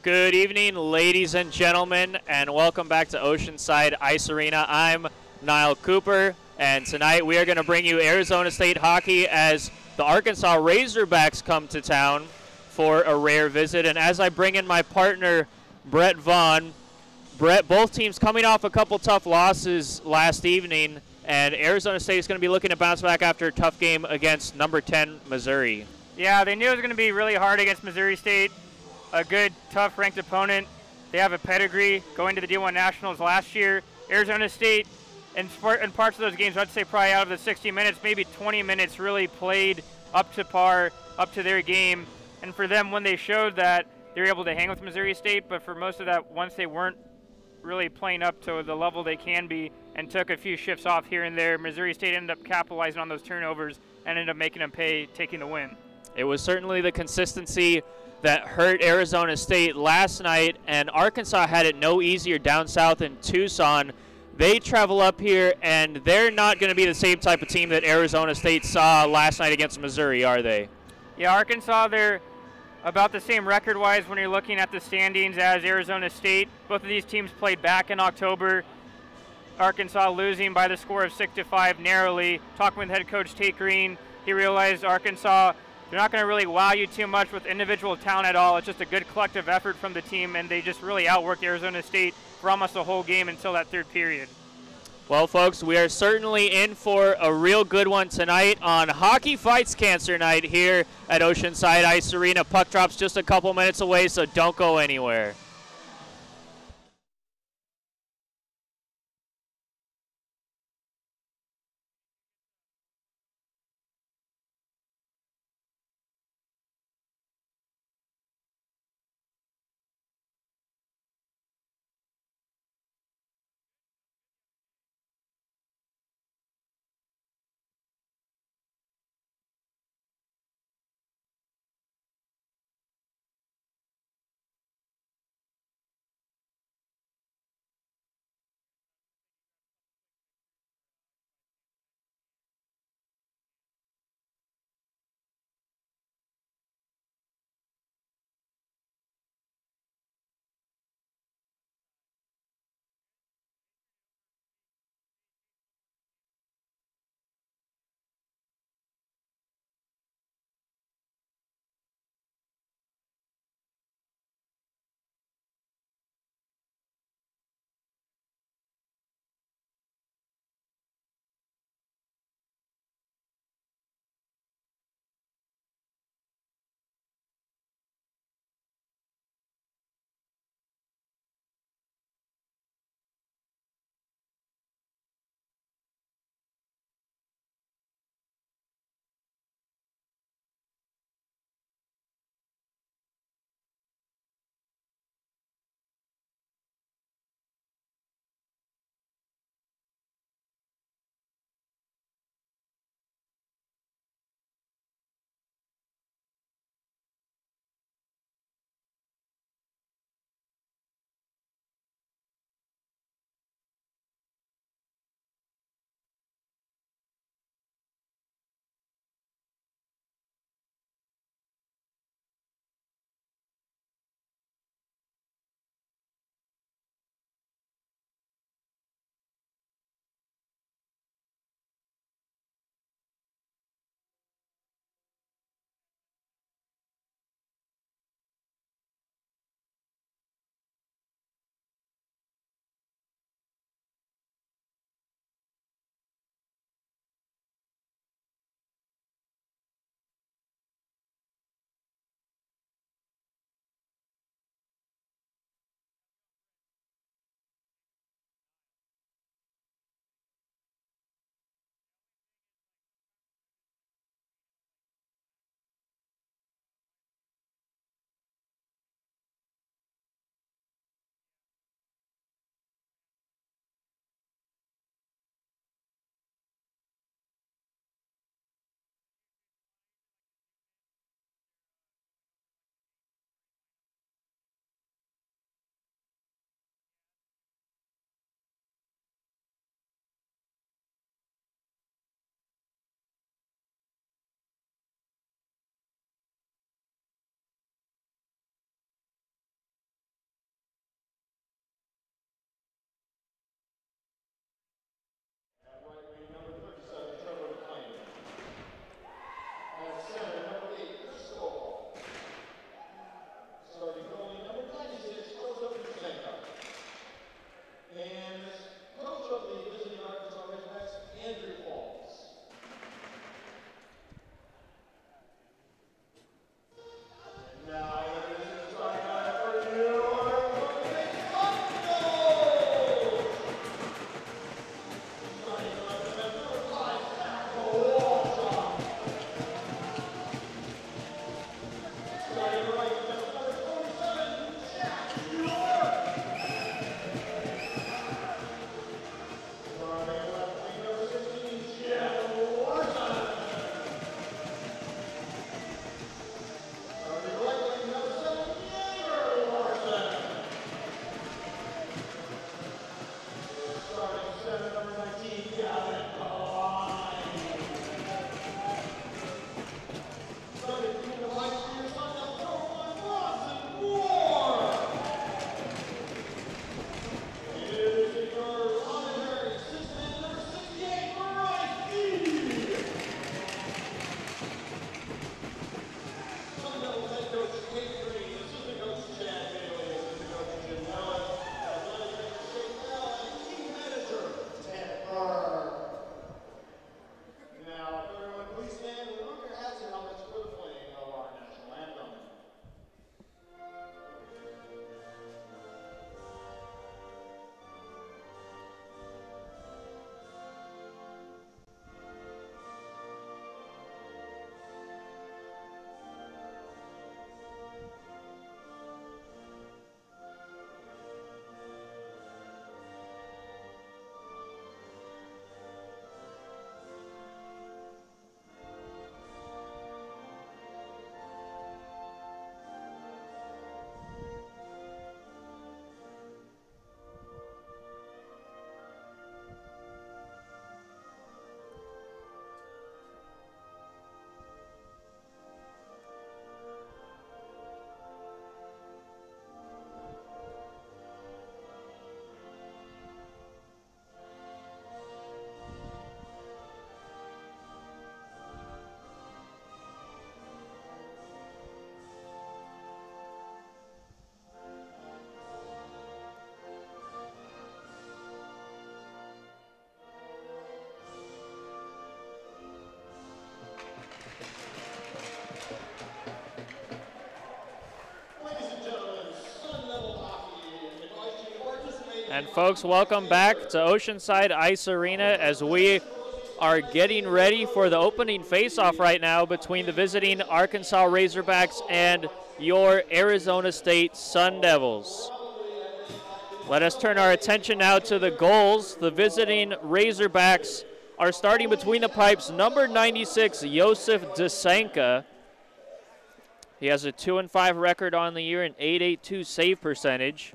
Good evening, ladies and gentlemen, and welcome back to Oceanside Ice Arena. I'm Niall Cooper, and tonight we are going to bring you Arizona State hockey as the Arkansas Razorbacks come to town for a rare visit. And as I bring in my partner, Brett Vaughn, Brett, both teams coming off a couple tough losses last evening, and Arizona State is going to be looking to bounce back after a tough game against number 10 Missouri. Yeah, they knew it was going to be really hard against Missouri State. A good, tough ranked opponent. They have a pedigree going to the D1 Nationals last year. Arizona State, in parts of those games, I'd say probably out of the 60 minutes, maybe 20 minutes really played up to par, up to their game. And for them, when they showed that, they were able to hang with Missouri State. But for most of that, once they weren't really playing up to the level they can be and took a few shifts off here and there, Missouri State ended up capitalizing on those turnovers and ended up making them pay, taking the win. It was certainly the consistency that hurt Arizona State last night, and Arkansas had it no easier down south in Tucson. They travel up here, and they're not going to be the same type of team that Arizona State saw last night against Missouri, are they? Yeah, Arkansas, they're about the same record-wise when you're looking at the standings as Arizona State. Both of these teams played back in October. Arkansas losing by the score of 6-5 narrowly. Talking with head coach Tate Green, he realized Arkansas, they're not going to really wow you too much with individual talent at all. It's just a good collective effort from the team, and they just really outworked Arizona State for almost the whole game until that third period. Well, folks, we are certainly in for a real good one tonight on Hockey Fights Cancer Night here at Oceanside Ice Arena. Puck drops just a couple minutes away, so don't go anywhere. And folks, welcome back to Oceanside Ice Arena as we are getting ready for the opening face-off right now between the visiting Arkansas Razorbacks and your Arizona State Sun Devils. Let us turn our attention now to the goals. The visiting Razorbacks are starting between the pipes, number 96, Josef Desanka. He has a 2-5 record on the year and .882 save percentage.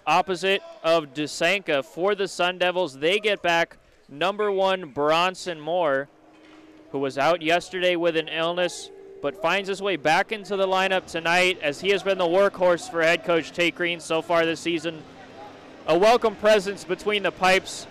Opposite of Desanka for the Sun Devils, they get back number 1 Bronson Moore, who was out yesterday with an illness, but finds his way back into the lineup tonight as he has been the workhorse for head coach Tate Green so far this season. A welcome presence between the pipes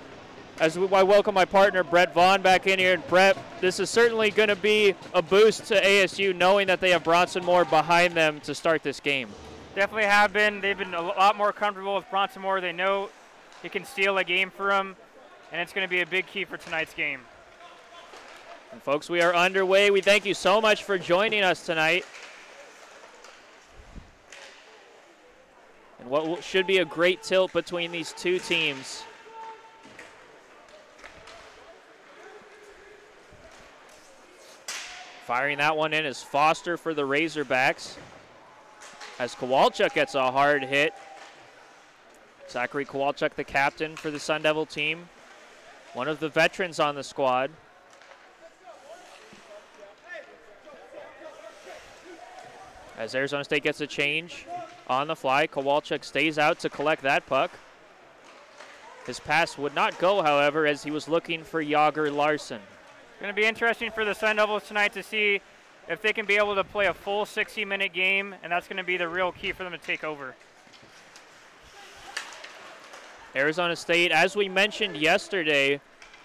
as I welcome my partner Brett Vaughn back in here. And Brett, this is certainly going to be a boost to ASU knowing that they have Bronson Moore behind them to start this game. Definitely have been. They've been a lot more comfortable with Bronson Moore. They know he can steal a game for them, and it's going to be a big key for tonight's game. And folks, we are underway. We thank you so much for joining us tonight. And what should be a great tilt between these two teams. Firing that one in is Foster for the Razorbacks, as Kowalczyk gets a hard hit. Zachary Kowalczyk, the captain for the Sun Devil team, one of the veterans on the squad. As Arizona State gets a change on the fly, Kowalczyk stays out to collect that puck. His pass would not go, however, as he was looking for Jager Larson. Going to be interesting for the Sun Devils tonight to see if they can be able to play a full 60-minute game, and that's going to be the real key for them to take over. Arizona State, as we mentioned yesterday,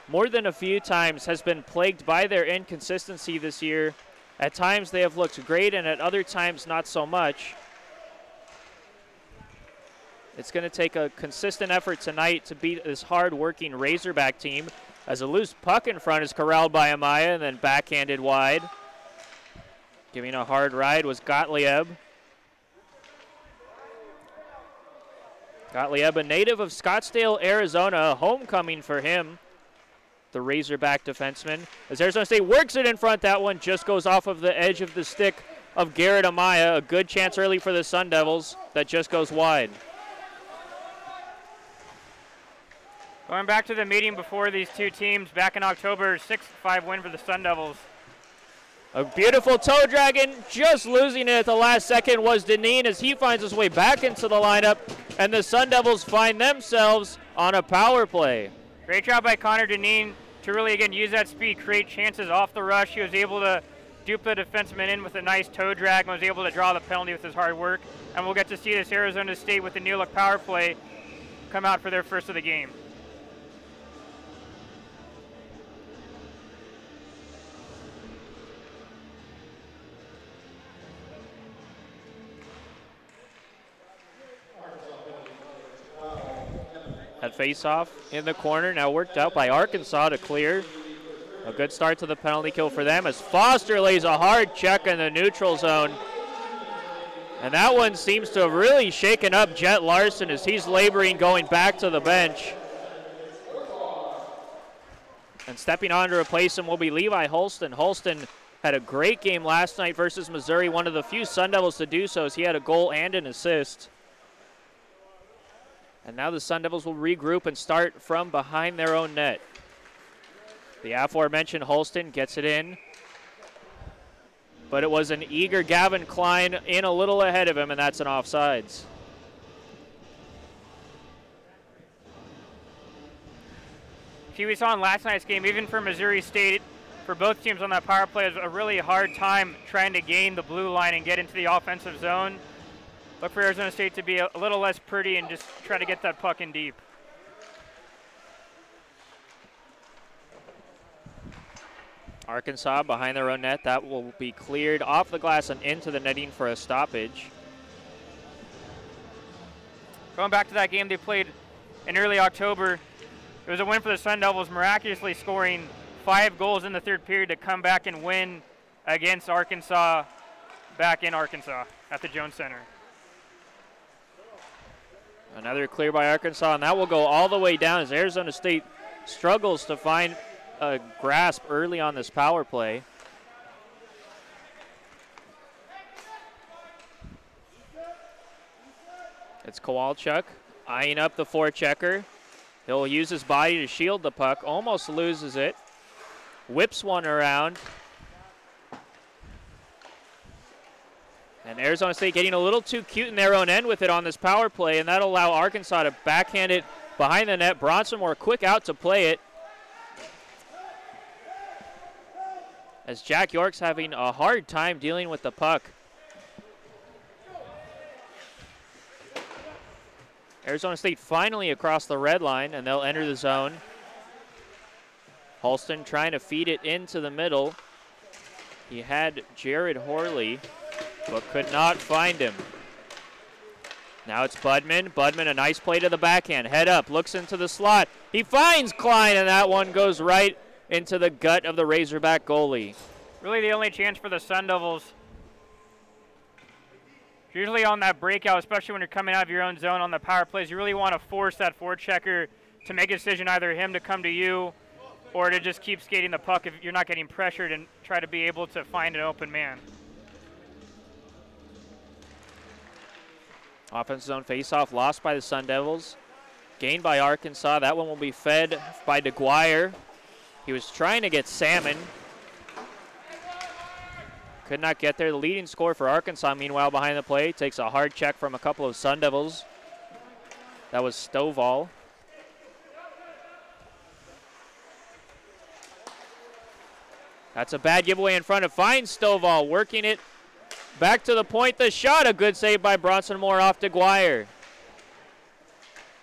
more than a few times has been plagued by their inconsistency this year. At times they have looked great, and at other times not so much. It's going to take a consistent effort tonight to beat this hard-working Razorback team, as a loose puck in front is corralled by Amaya and then backhanded wide. Giving a hard ride was Gottlieb. Gottlieb, a native of Scottsdale, Arizona, a homecoming for him, the Razorback defenseman. As Arizona State works it in front, that one just goes off of the edge of the stick of Garrett Amaya. A good chance early for the Sun Devils that just goes wide. Going back to the meeting before these two teams back in October, 6-5 win for the Sun Devils. A beautiful toe dragon, just losing it at the last second was Deneen as he finds his way back into the lineup, and the Sun Devils find themselves on a power play. Great job by Connor Deneen to really, again, use that speed, create chances off the rush. He was able to dupe the defenseman in with a nice toe drag and was able to draw the penalty with his hard work. And we'll get to see this Arizona State with the new look power play come out for their first of the game. That face-off in the corner, now worked out by Arkansas to clear. A good start to the penalty kill for them as Foster lays a hard check in the neutral zone. And that one seems to have really shaken up Jet Larson as he's laboring going back to the bench. And stepping on to replace him will be Levi Holston. Holston had a great game last night versus Missouri, one of the few Sun Devils to do so as he had a goal and an assist. And now the Sun Devils will regroup and start from behind their own net. The aforementioned Holston gets it in. But it was an eager Gavin Klein in a little ahead of him, and that's an offsides. See, we saw in last night's game, even for Missouri State, for both teams on that power play, it was a really hard time trying to gain the blue line and get into the offensive zone. Look for Arizona State to be a little less pretty and just try to get that puck in deep. Arkansas behind their own net. That will be cleared off the glass and into the netting for a stoppage. Going back to that game they played in early October, it was a win for the Sun Devils, miraculously scoring 5 goals in the third period to come back and win against Arkansas back in Arkansas at the Jones Center. Another clear by Arkansas, and that will go all the way down as Arizona State struggles to find a grasp early on this power play. It's Kowalchuk eyeing up the forechecker. He'll use his body to shield the puck, almost loses it. Whips one around. And Arizona State getting a little too cute in their own end with it on this power play, and that'll allow Arkansas to backhand it behind the net. Bronson Moore quick out to play it. As Jack York's having a hard time dealing with the puck. Arizona State finally across the red line, and they'll enter the zone. Halston trying to feed it into the middle. He had Jared Horley, but could not find him. Now it's Budman. Budman, a nice play to the backhand. Head up, looks into the slot. He finds Klein, and that one goes right into the gut of the Razorback goalie. Really the only chance for the Sun Devils. Usually on that breakout, especially when you're coming out of your own zone on the power plays, you really want to force that forechecker to make a decision, either him to come to you or to just keep skating the puck if you're not getting pressured, and try to be able to find an open man. Offensive zone faceoff lost by the Sun Devils. Gained by Arkansas. That one will be fed by DeGuire. He was trying to get Salmon. Could not get there. The leading scorer for Arkansas, meanwhile, behind the play, takes a hard check from a couple of Sun Devils. That was Stovall. That's a bad giveaway in front of finds Stovall, working it back to the point. The shot, a good save by Bronson Moore off DeGuire.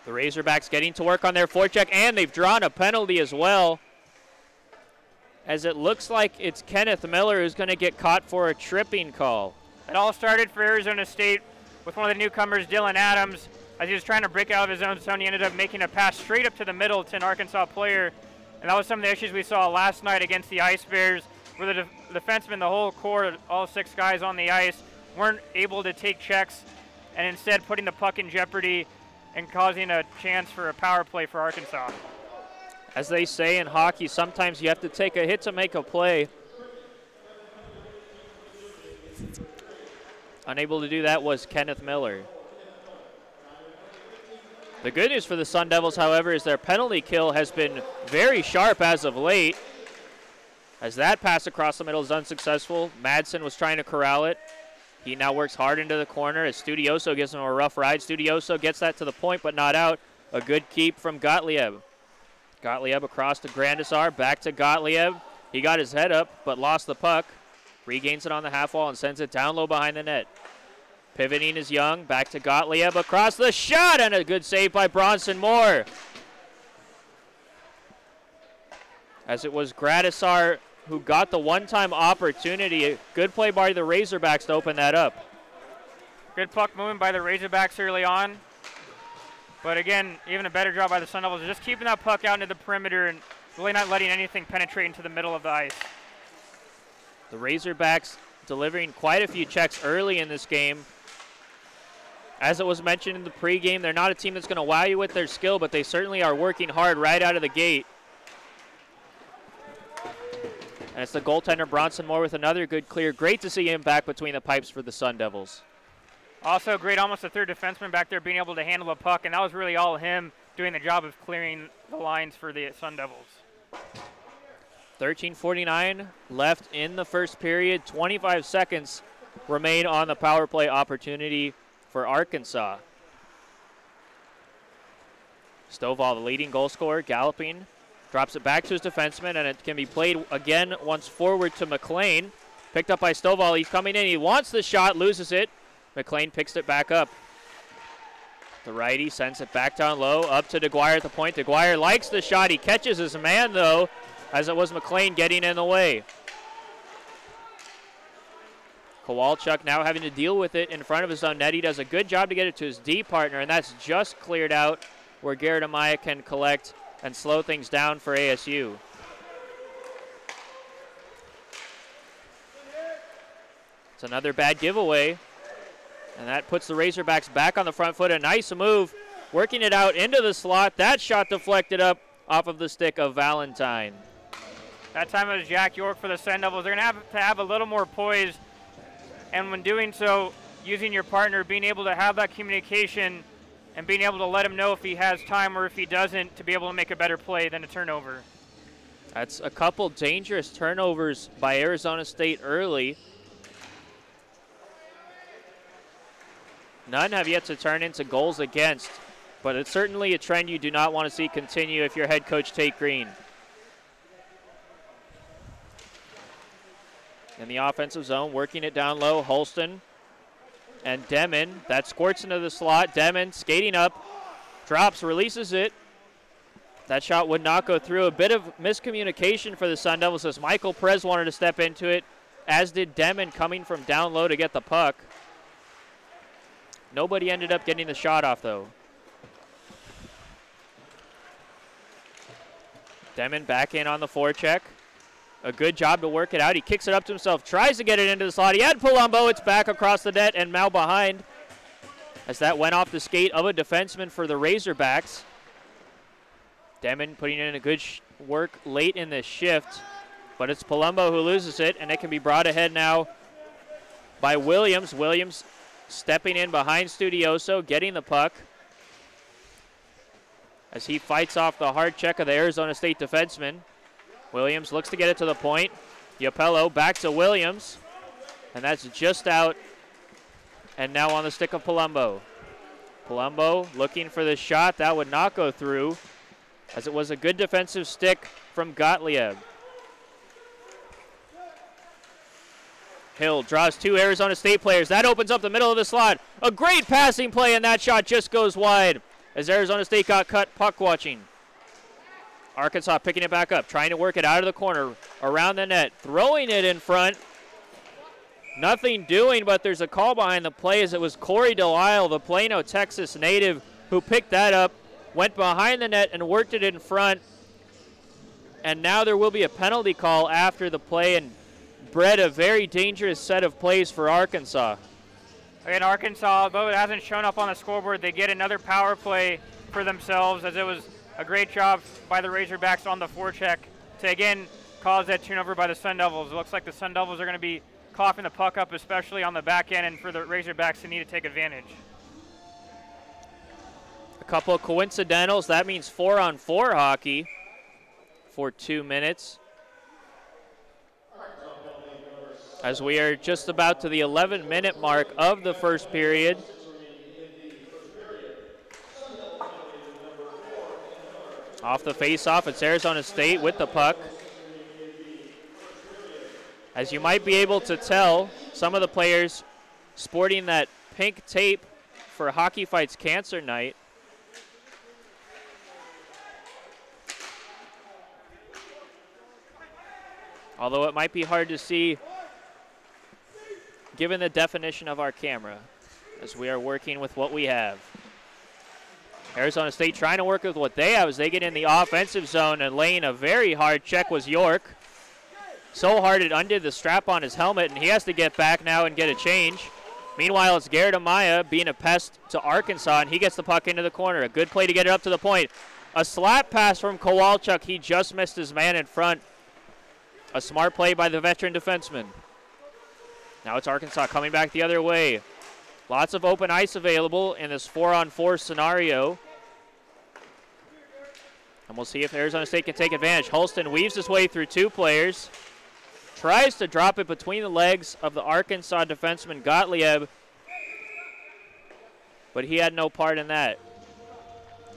The Razorbacks getting to work on their forecheck, and they've drawn a penalty as well, as it looks like it's Kenneth Miller who's going to get caught for a tripping call. It all started for Arizona State with one of the newcomers, Dylan Adams. As he was trying to break out of his own zone, he ended up making a pass straight up to the middle to an Arkansas player. And that was some of the issues we saw last night against the Ice Bears, where the defensemen, the whole core, all 6 guys on the ice, weren't able to take checks, and instead putting the puck in jeopardy and causing a chance for a power play for Arkansas. As they say in hockey, sometimes you have to take a hit to make a play. Unable to do that was Kenneth Miller. The good news for the Sun Devils, however, is their penalty kill has been very sharp as of late. As that pass across the middle is unsuccessful, Madsen was trying to corral it. He now works hard into the corner as Studioso gives him a rough ride. Studioso gets that to the point, but not out. A good keep from Gottlieb. Gottlieb across to Grandisar, back to Gottlieb. He got his head up, but lost the puck. Regains it on the half wall and sends it down low behind the net. Pivoting is Young, back to Gottlieb, across the shot, and a good save by Bronson Moore. As it was Grandisar who got the one-time opportunity. A good play by the Razorbacks to open that up. Good puck movement by the Razorbacks early on. But again, even a better job by the Sun Devils, just keeping that puck out into the perimeter and really not letting anything penetrate into the middle of the ice. The Razorbacks delivering quite a few checks early in this game. As it was mentioned in the pregame, they're not a team that's going to wow you with their skill, but they certainly are working hard right out of the gate. And it's the goaltender Bronson Moore with another good clear. Great to see him back between the pipes for the Sun Devils. Also great, almost a third defenseman back there being able to handle the puck, and that was really all him doing the job of clearing the lines for the Sun Devils. 13:49 left in the first period. 25 seconds remain on the power play opportunity for Arkansas. Stovall, the leading goal scorer, galloping, drops it back to his defenseman, and it can be played again once forward to McLean. Picked up by Stovall. He's coming in. He wants the shot, loses it. McLean picks it back up. The righty sends it back down low, up to DeGuire at the point. DeGuire likes the shot. He catches his man, though, as it was McLean getting in the way. Kowalchuk now having to deal with it in front of his own net. He does a good job to get it to his D partner, and that's just cleared out where Garrett Amaya can collect and slow things down for ASU. It's another bad giveaway, and that puts the Razorbacks back on the front foot. A nice move working it out into the slot. That shot deflected up off of the stick of Valentine. That time it was Jack York for the Sun Devils. They're going to have a little more poise, and when doing so, using your partner, being able to have that communication and being able to let him know if he has time or if he doesn't, to be able to make a better play than a turnover. That's a couple dangerous turnovers by Arizona State early. None have yet to turn into goals against, but it's certainly a trend you do not want to see continue if you're head coach Tate Green. In the offensive zone, working it down low, Holston and Demon. That squirts into the slot. Demon skating up, drops, releases it. That shot would not go through. A bit of miscommunication for the Sun Devils as Michael Perez wanted to step into it, as did Demon coming from down low to get the puck. Nobody ended up getting the shot off, though. Demon back in on the forecheck. A good job to work it out. He kicks it up to himself, tries to get it into the slot. He had Palumbo. It's back across the net and now behind, as that went off the skate of a defenseman for the Razorbacks. Demon putting in a good work late in this shift, but it's Palumbo who loses it, and it can be brought ahead now by Williams. Williams stepping in behind Studioso, getting the puck as he fights off the hard check of the Arizona State defenseman. Williams looks to get it to the point. Yapello back to Williams, and that's just out, and now on the stick of Palumbo. Palumbo looking for the shot. That would not go through, as it was a good defensive stick from Gottlieb. Hill draws two Arizona State players. That opens up the middle of the slot. A great passing play, and that shot just goes wide as Arizona State got cut puck watching. Arkansas picking it back up, trying to work it out of the corner, around the net, throwing it in front. Nothing doing, but there's a call behind the play, as it was Corey Delisle, the Plano, Texas native, who picked that up, went behind the net and worked it in front. And now there will be a penalty call after the play, and bred a very dangerous set of plays for Arkansas. Again, Arkansas, although it hasn't shown up on the scoreboard, they get another power play for themselves, as it was a great job by the Razorbacks on the forecheck to, again, cause that turnover by the Sun Devils. It looks like the Sun Devils are going to be coughing the puck up, especially on the back end, and for the Razorbacks to need to take advantage. A couple of coincidentals. That means 4-on-4 hockey for 2 minutes, as we are just about to the 11-minute mark of the first period. Off the face-off, it's Arizona State with the puck. As you might be able to tell, some of the players sporting that pink tape for Hockey Fights Cancer Night. Although it might be hard to see given the definition of our camera, as we are working with what we have. Arizona State trying to work with what they have as they get in the offensive zone, and laying a very hard check was York. So hard it undid the strap on his helmet, and he has to get back now and get a change. Meanwhile, it's Garrett Amaya being a pest to Arkansas, and he gets the puck into the corner. A good play to get it up to the point. A slap pass from Kowalchuk. He just missed his man in front. A smart play by the veteran defenseman. Now it's Arkansas coming back the other way. Lots of open ice available in this 4-on-4 scenario. And we'll see if Arizona State can take advantage. Holston weaves his way through two players. Tries to drop it between the legs of the Arkansas defenseman Gottlieb, but he had no part in that.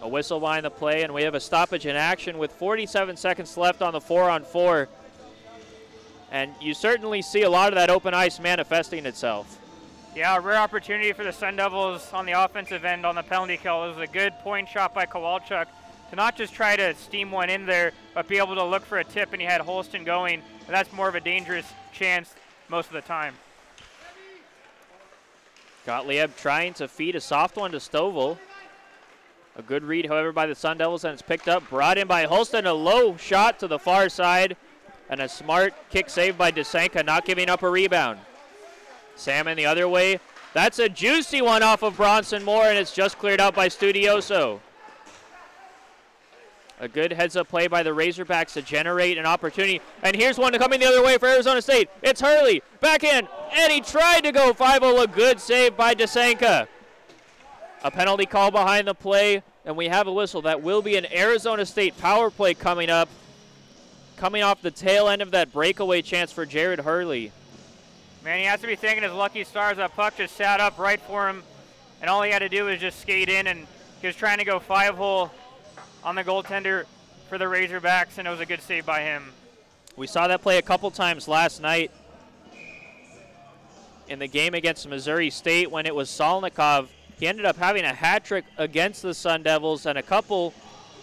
A whistle behind the play, and we have a stoppage in action with 47 seconds left on the 4-on-4. And you certainly see a lot of that open ice manifesting itself. Yeah, a rare opportunity for the Sun Devils on the offensive end on the penalty kill. It was a good point shot by Kowalchuk to not just try to steam one in there, but be able to look for a tip, and he had Holston going, and that's more of a dangerous chance most of the time. Gottlieb trying to feed a soft one to Stovall. A good read, however, by the Sun Devils, and it's picked up, brought in by Holston. A low shot to the far side, and a smart kick save by DeSanka, not giving up a rebound. Salmon the other way. That's a juicy one off of Bronson Moore, and it's just cleared out by Studioso. A good heads-up play by the Razorbacks to generate an opportunity. And here's one coming the other way for Arizona State. It's Hurley, backhand, and he tried to go 5-0. A good save by Desanka. A penalty call behind the play, and we have a whistle. That will be an Arizona State power play coming up, coming off the tail end of that breakaway chance for Jared Hurley. Man, he has to be thanking his lucky stars. That puck just sat up right for him, and all he had to do was just skate in, and he was trying to go 5-hole on the goaltender for the Razorbacks, and it was a good save by him. We saw that play a couple times last night in the game against Missouri State when it was Solnikov. He ended up having a hat trick against the Sun Devils, and a couple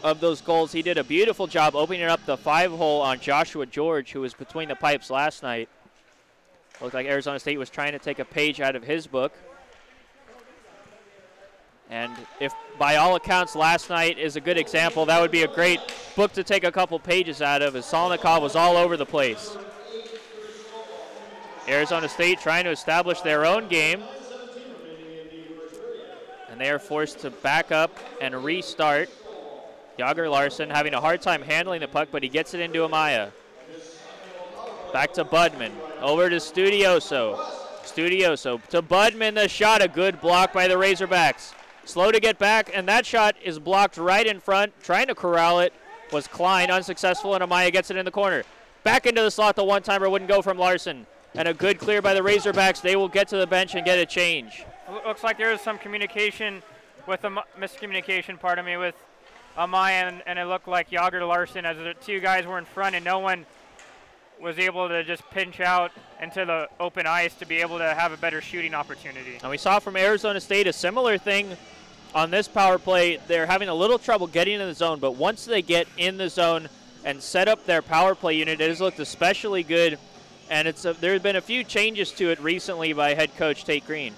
of those goals, he did a beautiful job opening up the 5-hole on Joshua George, who was between the pipes last night. Looked like Arizona State was trying to take a page out of his book. And if, by all accounts, last night is a good example, that would be a great book to take a couple pages out of, as Solnikov was all over the place. Arizona State trying to establish their own game. And they are forced to back up and restart. Yager Larson having a hard time handling the puck, but he gets it into Amaya. Back to Budman. Over to Studioso. Studioso to Budman, the shot. A good block by the Razorbacks. Slow to get back, and that shot is blocked right in front. Trying to corral it was Klein, unsuccessful, and Amaya gets it in the corner. Back into the slot, the one-timer wouldn't go from Larson. And a good clear by the Razorbacks. They will get to the bench and get a change. Looks like there was some communication with miscommunication, pardon me, with Amaya, and it looked like Yager Larson, as the two guys were in front, and no one was able to just pinch out into the open ice to be able to have a better shooting opportunity. And we saw from Arizona State a similar thing on this power play. They're having a little trouble getting in the zone, but once they get in the zone and set up their power play unit, it has looked especially good. And there's been a few changes to it recently by head coach Tate Green.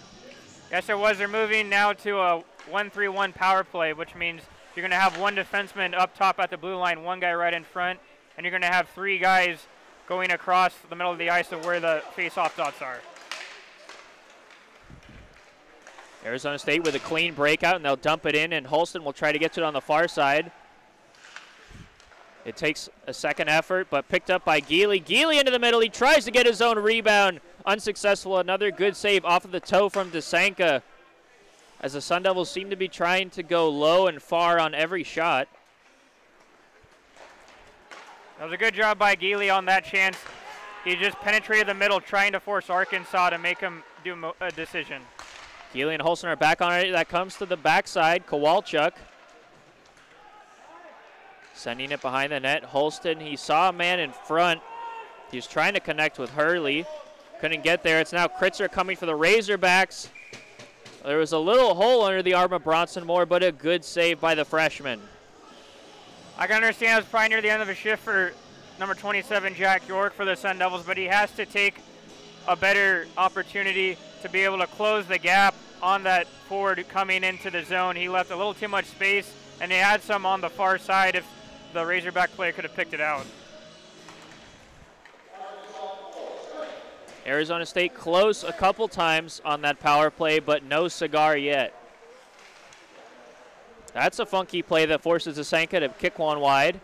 Yes, there was. They're moving now to a 1-3-1 power play, which means you're going to have one defenseman up top at the blue line, one guy right in front, and you're going to have three guys going across the middle of the ice of where the face-off dots are. Arizona State with a clean breakout, and they'll dump it in, and Holston will try to get to it on the far side. It takes a second effort, but picked up by Geely. Geely into the middle. He tries to get his own rebound. Unsuccessful. Another good save off of the toe from Desanka, as the Sun Devils seem to be trying to go low and far on every shot. That was a good job by Geely on that chance. He just penetrated the middle, trying to force Arkansas to make him do a decision. Geely and Holston are back on it. That comes to the backside. Kowalchuk sending it behind the net. Holston, he saw a man in front. He was trying to connect with Hurley. Couldn't get there. It's now Kritzer coming for the Razorbacks. There was a little hole under the arm of Bronson Moore, but a good save by the freshman. I can understand it's probably near the end of a shift for number 27, Jack York, for the Sun Devils, but he has to take a better opportunity to be able to close the gap on that forward coming into the zone. He left a little too much space, and he had some on the far side if the Razorback player could have picked it out. Arizona State close a couple times on that power play, but no cigar yet. That's a funky play that forces Desanka to kick one wide.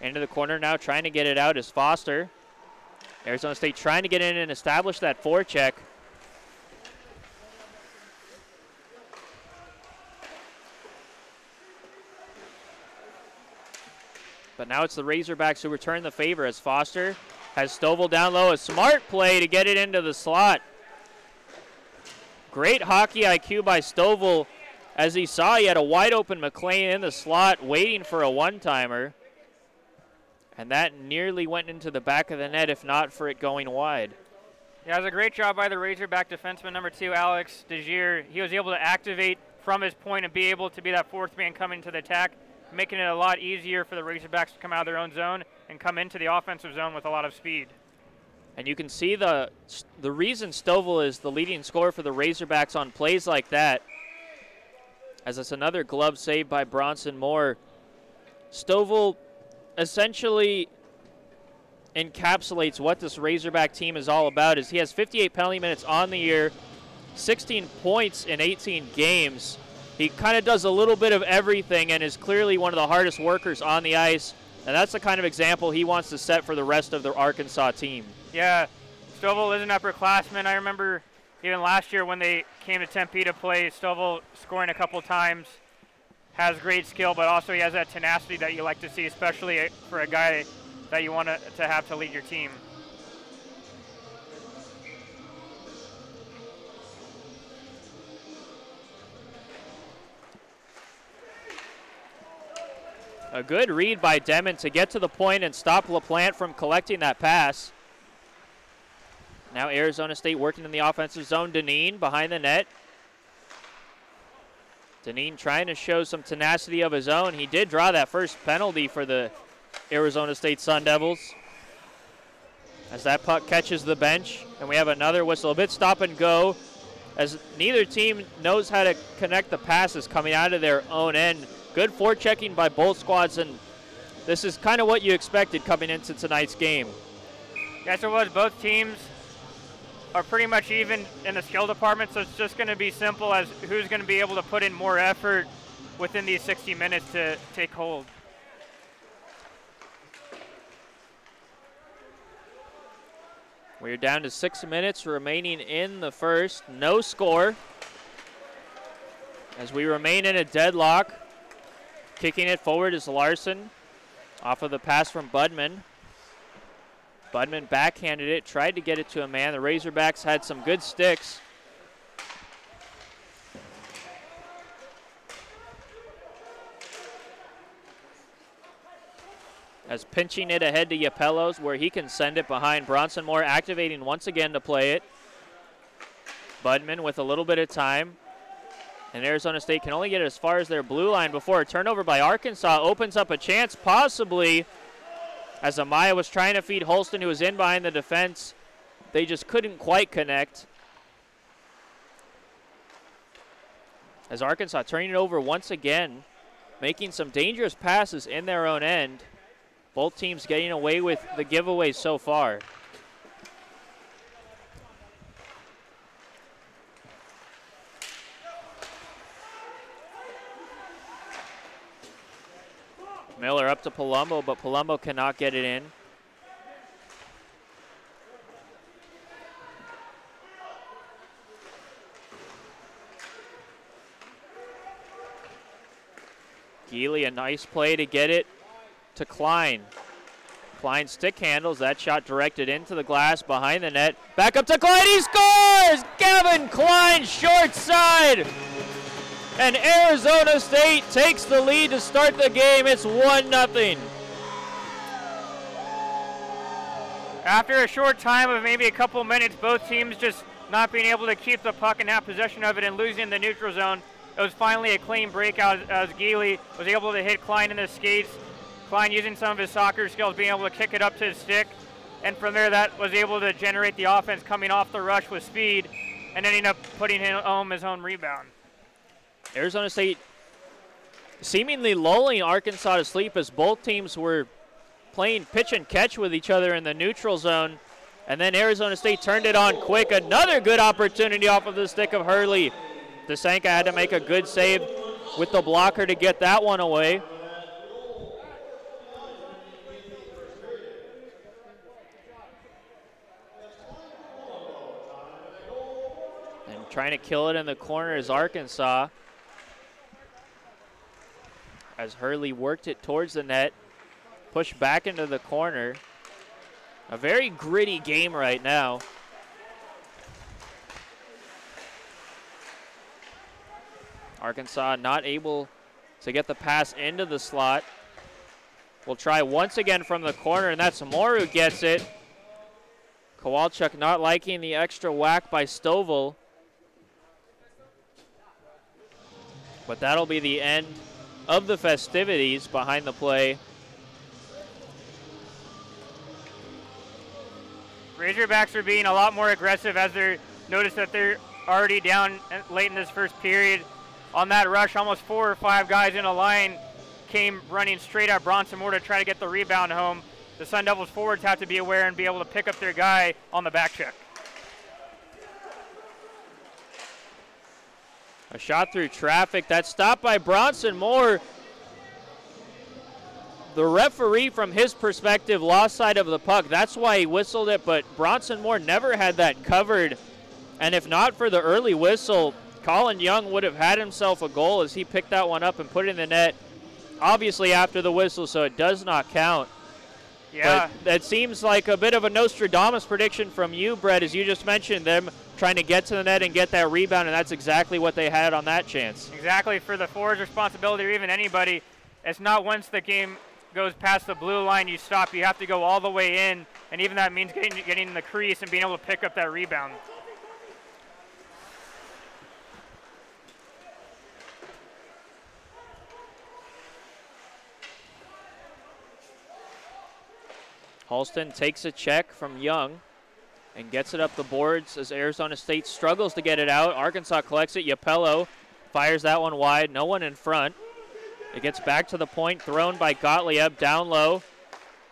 Into the corner now, trying to get it out is Foster. Arizona State trying to get in and establish that forecheck. But now it's the Razorbacks who return the favor, as Foster has Stovall down low. A smart play to get it into the slot. Great hockey IQ by Stovall, as he saw he had a wide open McLean in the slot waiting for a one-timer. And that nearly went into the back of the net, if not for it going wide. Yeah, it was a great job by the Razorback defenseman, number 2, Alex DeGier. He was able to activate from his point and be able to be that fourth man coming to the attack, making it a lot easier for the Razorbacks to come out of their own zone and come into the offensive zone with a lot of speed. And you can see the reason Stovall is the leading scorer for the Razorbacks on plays like that, as it's another glove save by Bronson Moore. Stovall essentially encapsulates what this Razorback team is all about, as he has 58 penalty minutes on the year, 16 points in 18 games. He kind of does a little bit of everything and is clearly one of the hardest workers on the ice. And that's the kind of example he wants to set for the rest of the Arkansas team. Yeah, Stovall is an upperclassman. I remember even last year when they came to Tempe to play, Stovall scoring a couple times, has great skill, but also he has that tenacity that you like to see, especially for a guy that you want to have to lead your team. A good read by Demon to get to the point and stop LaPlante from collecting that pass. Now Arizona State working in the offensive zone. Deneen behind the net. Deneen trying to show some tenacity of his own. He did draw that first penalty for the Arizona State Sun Devils. As that puck catches the bench, and we have another whistle. A bit stop and go, as neither team knows how to connect the passes coming out of their own end. Good forechecking by both squads, and this is kind of what you expected coming into tonight's game. Yes, it was. Both teams are pretty much even in the skill department, so it's just going to be simple as who's going to be able to put in more effort within these 60 minutes to take hold. We're down to 6 minutes remaining in the first. No score as we remain in a deadlock. Kicking it forward is Larson off of the pass from Budman. Budman backhanded it, tried to get it to a man. The Razorbacks had some good sticks. As pinching it ahead to Yapellos, where he can send it behind. Bronson Moore activating once again to play it. Budman with a little bit of time. And Arizona State can only get it as far as their blue line before a turnover by Arkansas opens up a chance, possibly, as Amaya was trying to feed Holston, who was in behind the defense. They just couldn't quite connect. As Arkansas turning it over once again, making some dangerous passes in their own end. Both teams getting away with the giveaways so far. Miller up to Palumbo, but Palumbo cannot get it in. Geely, a nice play to get it to Klein. Klein stick handles, that shot directed into the glass behind the net. Back up to Klein, he scores! Gavin Klein, short side! And Arizona State takes the lead to start the game. It's 1-0. After a short time of maybe a couple minutes, both teams just not being able to keep the puck and have possession of it and losing the neutral zone. It was finally a clean breakout as Geely was able to hit Klein in the skates. Klein using some of his soccer skills, being able to kick it up to his stick. And from there, that was able to generate the offense coming off the rush with speed and ending up putting home his own rebound. Arizona State seemingly lulling Arkansas to sleep as both teams were playing pitch and catch with each other in the neutral zone. And then Arizona State turned it on quick. Another good opportunity off of the stick of Hurley. DeSanka had to make a good save with the blocker to get that one away. And trying to kill it in the corner is Arkansas. As Hurley worked it towards the net, pushed back into the corner. A very gritty game right now. Arkansas not able to get the pass into the slot. We'll try once again from the corner, and that's Moore who gets it. Kowalchuk not liking the extra whack by Stovall. But that'll be the end of the festivities behind the play. Razorbacks are being a lot more aggressive as they notice that they're already down late in this first period. On that rush, almost 4 or 5 guys in a line came running straight at Bronson Moore to try to get the rebound home. The Sun Devils forwards have to be aware and be able to pick up their guy on the back check. A shot through traffic. That's stopped by Bronson Moore. The referee, from his perspective, lost sight of the puck. That's why he whistled it, but Bronson Moore never had that covered. And if not for the early whistle, Colin Young would have had himself a goal as he picked that one up and put it in the net. Obviously after the whistle, so it does not count. Yeah. But that seems like a bit of a Nostradamus prediction from you, Brett, as you just mentioned them trying to get to the net and get that rebound, and that's exactly what they had on that chance. Exactly. For the forward's responsibility, or even anybody, it's not once the game goes past the blue line you stop. You have to go all the way in, and even that means getting in the crease and being able to pick up that rebound. Halston takes a check from Young and gets it up the boards as Arizona State struggles to get it out. Arkansas collects it. Yapello fires that one wide. No one in front. It gets back to the point, thrown by Gottlieb down low.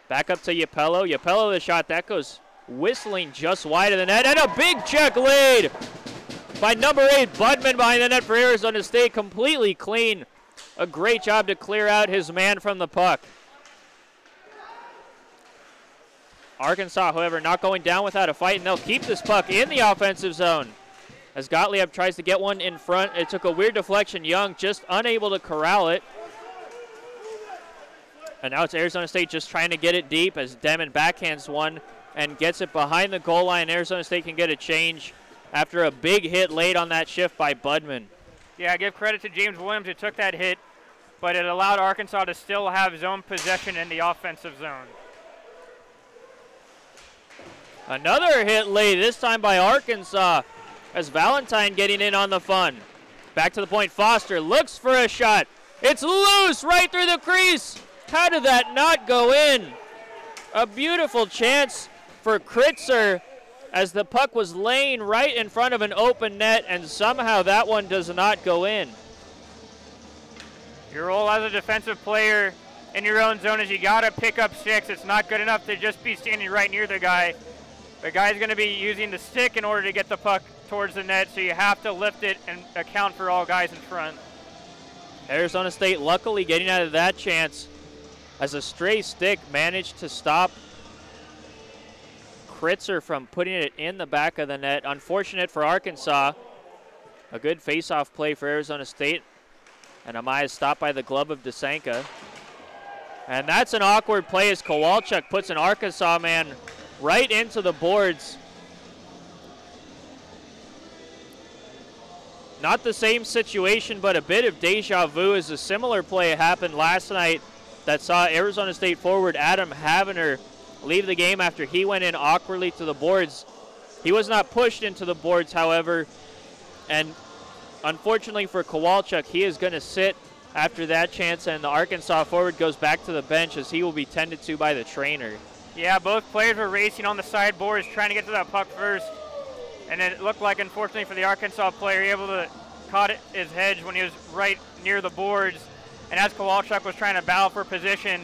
Back up to Yapello. Yapello, the shot that goes whistling just wide of the net. And a big check laid by number 8, Budman, behind the net for Arizona State. Completely clean. A great job to clear out his man from the puck. Arkansas, however, not going down without a fight, and they'll keep this puck in the offensive zone. As Gottlieb tries to get one in front, it took a weird deflection. Young just unable to corral it. And now it's Arizona State just trying to get it deep as Demon backhands one and gets it behind the goal line. Arizona State can get a change after a big hit laid on that shift by Budman. Yeah, give credit to James Williams who took that hit, but it allowed Arkansas to still have zone possession in the offensive zone. Another hit laid, this time by Arkansas, as Valentine getting in on the fun. Back to the point, Foster looks for a shot. It's loose right through the crease. How did that not go in? A beautiful chance for Kritzer as the puck was laying right in front of an open net, and somehow that one does not go in. Your role as a defensive player in your own zone is you got to pick up sticks. It's not good enough to just be standing right near the guy. The guy's going to be using the stick in order to get the puck towards the net, so you have to lift it and account for all guys in front. Arizona State luckily getting out of that chance as a stray stick managed to stop Kritzer from putting it in the back of the net. Unfortunate for Arkansas. A good face-off play for Arizona State. And Amaya stopped by the glove of Desanka. And that's an awkward play as Kowalchuk puts an Arkansas man right into the boards. Not the same situation, but a bit of deja vu as a similar play happened last night that saw Arizona State forward Adam Havener leave the game after he went in awkwardly to the boards. He was not pushed into the boards, however, and unfortunately for Kowalchuk, he is going to sit after that chance, and the Arkansas forward goes back to the bench as he will be tended to by the trainer. Yeah, both players were racing on the sideboards, trying to get to that puck first. And it looked like, unfortunately for the Arkansas player, he able to caught his hedge when he was right near the boards. And as Kowalchuk was trying to battle for position,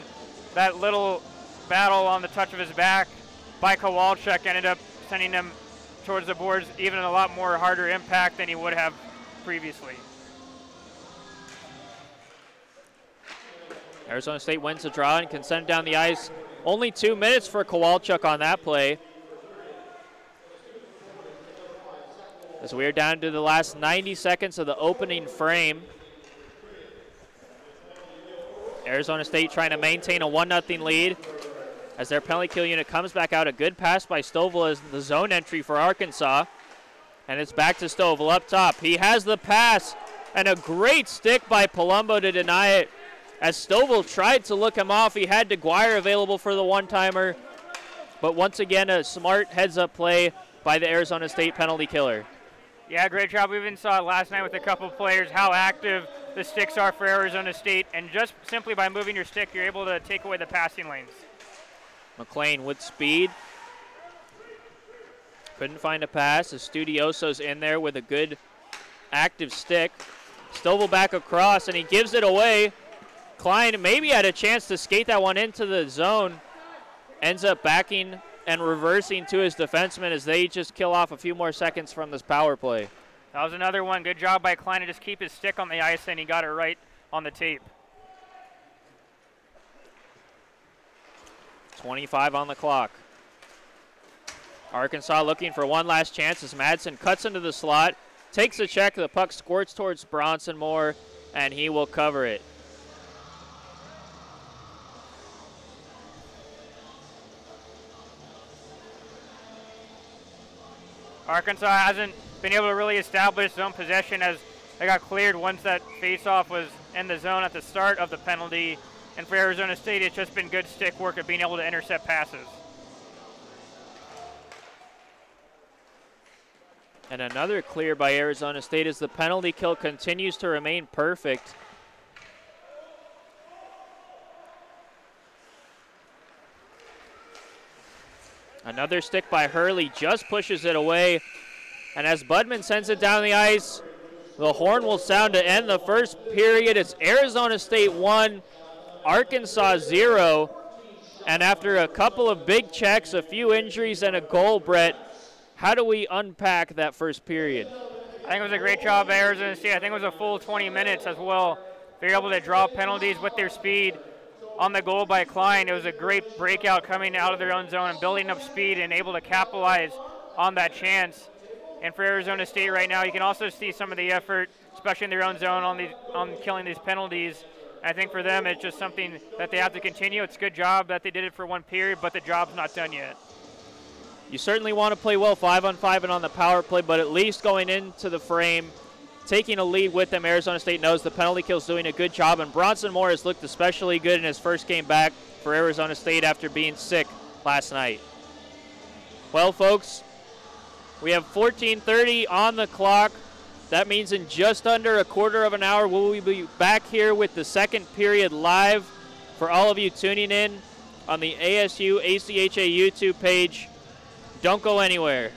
that little battle on the touch of his back by Kowalchuk ended up sending him towards the boards, even a lot more harder impact than he would have previously. Arizona State wins the draw and can send down the ice. Only 2 minutes for Kowalchuk on that play. As we are down to the last 90 seconds of the opening frame. Arizona State trying to maintain a 1-0 lead as their penalty kill unit comes back out. A good pass by Stovall as the zone entry for Arkansas. And it's back to Stovall up top. He has the pass and a great stick by Palumbo to deny it. As Stovall tried to look him off, he had DeGuire available for the one-timer. But once again, a smart heads-up play by the Arizona State penalty killer. Yeah, great job. We even saw it last night with a couple of players, how active the sticks are for Arizona State. And just simply by moving your stick, you're able to take away the passing lanes. McLean with speed. Couldn't find a pass. Estudioso's in there with a good active stick. Stovall back across, and he gives it away. Klein maybe had a chance to skate that one into the zone. Ends up backing and reversing to his defenseman as they just kill off a few more seconds from this power play. That was another one. Good job by Klein to just keep his stick on the ice, and he got it right on the tape. 25 on the clock. Arkansas looking for one last chance as Madsen cuts into the slot, takes a check, the puck squirts towards Bronson Moore, and he will cover it. Arkansas hasn't been able to really establish zone possession as they got cleared once that faceoff was in the zone at the start of the penalty. And for Arizona State, it's just been good stick work of being able to intercept passes. And another clear by Arizona State as the penalty kill continues to remain perfect. Another stick by Hurley just pushes it away. And as Budman sends it down the ice, the horn will sound to end the first period. It's Arizona State 1, Arkansas 0. And after a couple of big checks, a few injuries, and a goal, Brett, how do we unpack that first period? I think it was a great job by Arizona State. I think it was a full 20 minutes as well. They were able to draw penalties with their speed on the goal by Klein. It was a great breakout coming out of their own zone and building up speed and able to capitalize on that chance. And for Arizona State right now, you can also see some of the effort, especially in their own zone, on killing these penalties. I think for them, it's just something that they have to continue. It's a good job that they did it for one period, but the job's not done yet. You certainly want to play well 5-on-5 and on the power play, but at least going into the frame, taking a lead with them, Arizona State knows the penalty kill's doing a good job, and Bronson Moore has looked especially good in his first game back for Arizona State after being sick last night. Well, folks, we have 14:30 on the clock. That means in just under a quarter of an hour, we'll be back here with the second period live for all of you tuning in on the ASU ACHA YouTube page. Don't go anywhere.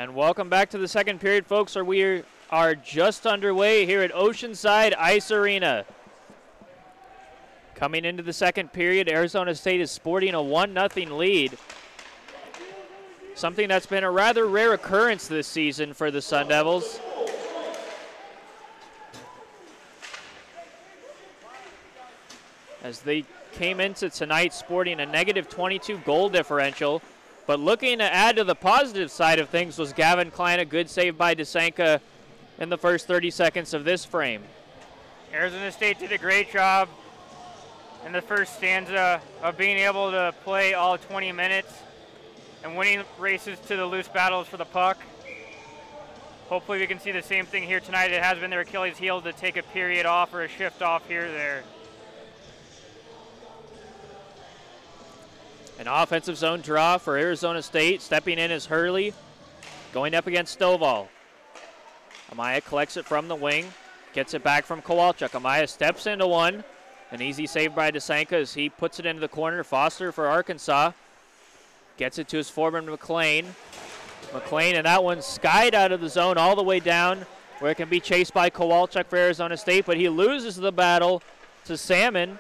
And welcome back to the second period, folks. We are just underway here at Oceanside Ice Arena. Coming into the second period, Arizona State is sporting a 1-0 lead. Something that's been a rather rare occurrence this season for the Sun Devils. As they came into tonight sporting a -22 goal differential. But looking to add to the positive side of things was Gavin Klein, a good save by DeSanka in the first 30 seconds of this frame. Arizona State did a great job in the first stanza of being able to play all 20 minutes and winning races to the loose battles for the puck. Hopefully we can see the same thing here tonight. It has been their Achilles heel to take a period off or a shift off here or there. An offensive zone draw for Arizona State. Stepping in is Hurley, going up against Stovall. Amaya collects it from the wing, gets it back from Kowalchuk. Amaya steps into one. An easy save by DeSanka as he puts it into the corner. Foster for Arkansas. Gets it to his forward, McLean. McLean, and that one skied out of the zone all the way down where it can be chased by Kowalchuk for Arizona State, but he loses the battle to Salmon.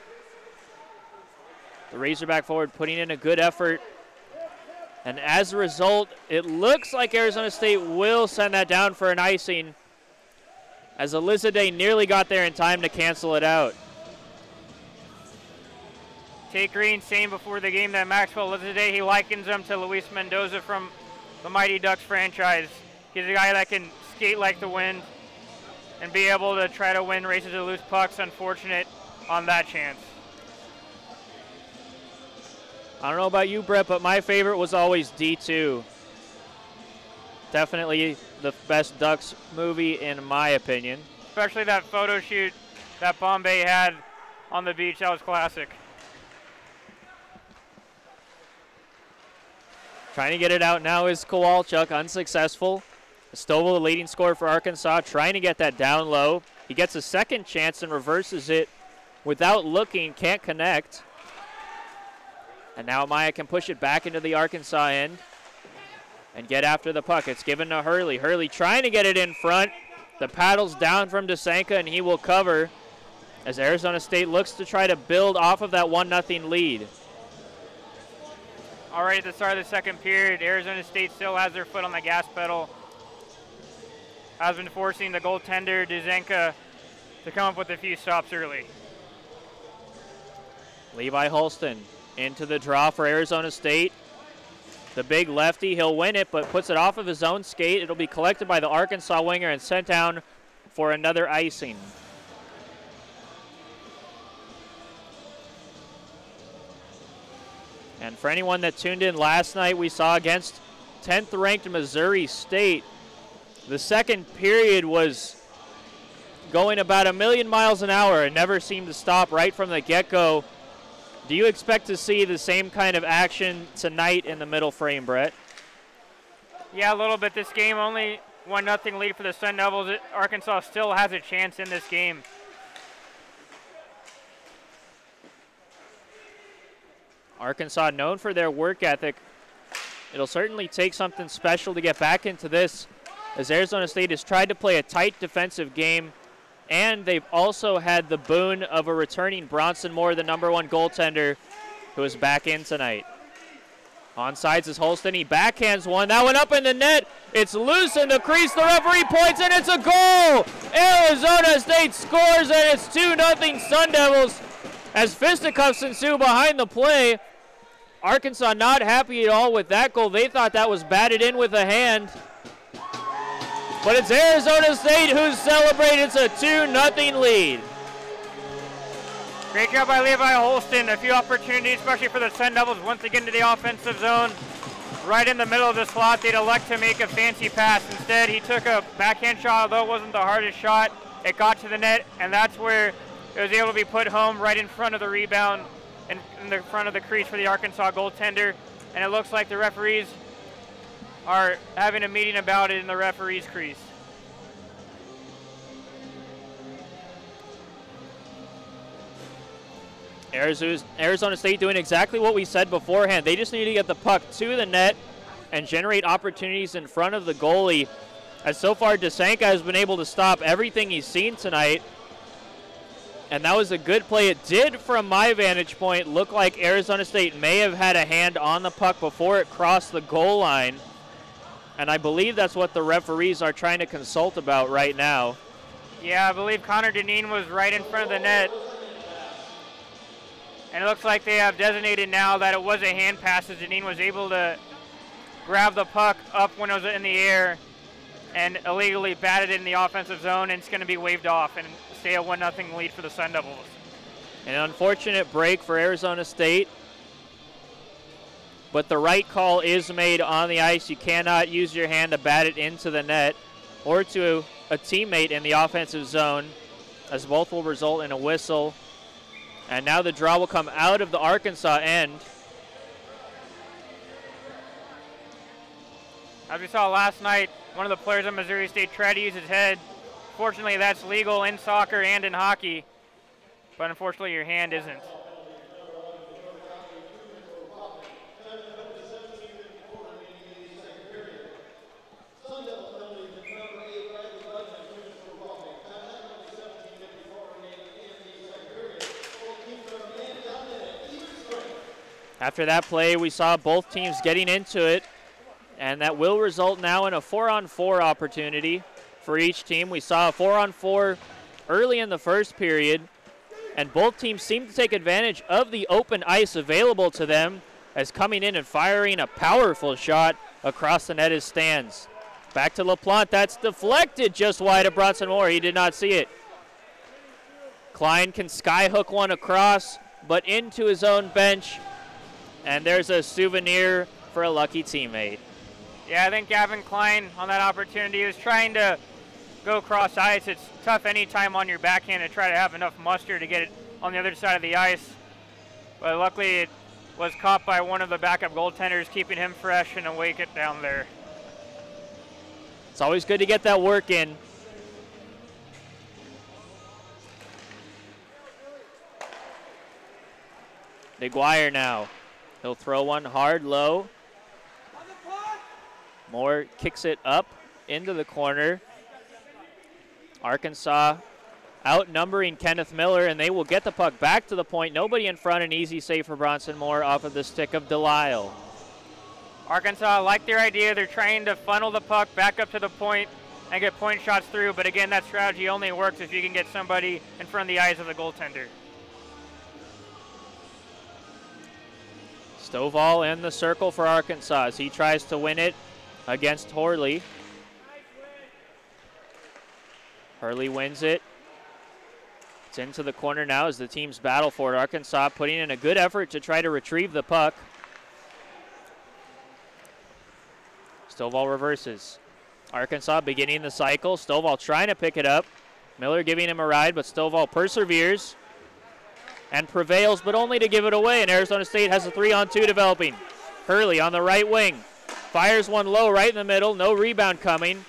The Razorback forward putting in a good effort. And as a result, it looks like Arizona State will send that down for an icing, as Elizade nearly got there in time to cancel it out. Tate Green saying before the game that Maxwell Elizade, he likens him to Luis Mendoza from the Mighty Ducks franchise. He's a guy that can skate like the wind and be able to try to win races to loose pucks. Unfortunate on that chance. I don't know about you, Brett, but my favorite was always D2. Definitely the best Ducks movie in my opinion. Especially that photo shoot that Bombay had on the beach, that was classic. Trying to get it out now is Kowalchuk, unsuccessful. Stovall, the leading scorer for Arkansas, trying to get that down low. He gets a second chance and reverses it without looking, can't connect. And now Amaya can push it back into the Arkansas end and get after the puck. It's given to Hurley. Hurley trying to get it in front. The paddle's down from DeSanka, and he will cover as Arizona State looks to try to build off of that 1-0 lead. All right, at the start of the second period, Arizona State still has their foot on the gas pedal. Has been forcing the goaltender, DeSanka, to come up with a few stops early. Levi Holston into the draw for Arizona State. The big lefty, he'll win it, but puts it off of his own skate. It'll be collected by the Arkansas winger and sent down for another icing. And for anyone that tuned in last night, we saw against 10th ranked Missouri State, the second period was going about 1,000,000 miles an hour and never seemed to stop right from the get-go. Do you expect to see the same kind of action tonight in the middle frame, Brett? Yeah, a little bit. This game only 1-0 lead for the Sun Devils. Arkansas still has a chance in this game. Arkansas known for their work ethic. It'll certainly take something special to get back into this, as Arizona State has tried to play a tight defensive game, and they've also had the boon of a returning Bronson Moore, the #1 goaltender, who is back in tonight. Onside is Holston. He backhands one. That one up in the net. It's loose in the crease. The referee points, and it's a goal! Arizona State scores, and it's 2-0 Sun Devils as fisticuffs ensue behind the play. Arkansas not happy at all with that goal. They thought that was batted in with a hand. But it's Arizona State who's celebrating. It's a 2-0 lead. Great job by Levi Holston. A few opportunities, especially for the Sun Devils, once again to the offensive zone. Right in the middle of the slot, they'd elect to make a fancy pass. Instead, he took a backhand shot, although it wasn't the hardest shot. It got to the net, and that's where it was able to be put home right in front of the rebound and in the front of the crease for the Arkansas goaltender. And it looks like the referees are having a meeting about it in the referee's crease. Arizona State doing exactly what we said beforehand. They just need to get the puck to the net and generate opportunities in front of the goalie. As so far, Desanka has been able to stop everything he's seen tonight. And that was a good play. It did, from my vantage point, look like Arizona State may have had a hand on the puck before it crossed the goal line. And I believe that's what the referees are trying to consult about right now. Yeah, I believe Connor Deneen was right in front of the net. And it looks like they have designated now that it was a hand pass, as Deneen was able to grab the puck up when it was in the air and illegally batted it in the offensive zone, and it's going to be waved off and stay a 1-0 lead for the Sun Devils. An unfortunate break for Arizona State, but the right call is made on the ice. You cannot use your hand to bat it into the net or to a teammate in the offensive zone, as both will result in a whistle. And now the draw will come out of the Arkansas end. As we saw last night, one of the players of Missouri State tried to use his head. Fortunately, that's legal in soccer and in hockey, but unfortunately your hand isn't. After that play, we saw both teams getting into it, and that will result now in a 4-on-4 opportunity for each team. We saw a 4-on-4 early in the first period, and both teams seem to take advantage of the open ice available to them, as coming in and firing a powerful shot across the net is Stans. Back to LaPlante. That's deflected just wide of Bronson Moore. He did not see it. Klein can skyhook one across, but into his own bench. And there's a souvenir for a lucky teammate. Yeah, I think Gavin Klein on that opportunity was trying to go cross ice. It's tough anytime on your backhand to try to have enough muster to get it on the other side of the ice. But luckily it was caught by one of the backup goaltenders, keeping him fresh and awake it down there. It's always good to get that work in. McGuire now. He'll throw one hard, low. Moore kicks it up into the corner. Arkansas outnumbering Kenneth Miller, and they will get the puck back to the point. Nobody in front, an easy save for Bronson Moore off of the stick of Delisle. Arkansas like their idea. They're trying to funnel the puck back up to the point and get point shots through, but again, that strategy only works if you can get somebody in front of the eyes of the goaltender. Stovall in the circle for Arkansas as he tries to win it against Horley. Hurley wins it. It's into the corner now as the teams battle for it. Arkansas putting in a good effort to try to retrieve the puck. Stovall reverses. Arkansas beginning the cycle. Stovall trying to pick it up. Miller giving him a ride, but Stovall perseveres and prevails, but only to give it away, and Arizona State has a 3-on-2 developing. Hurley on the right wing. Fires one low right in the middle. No rebound coming,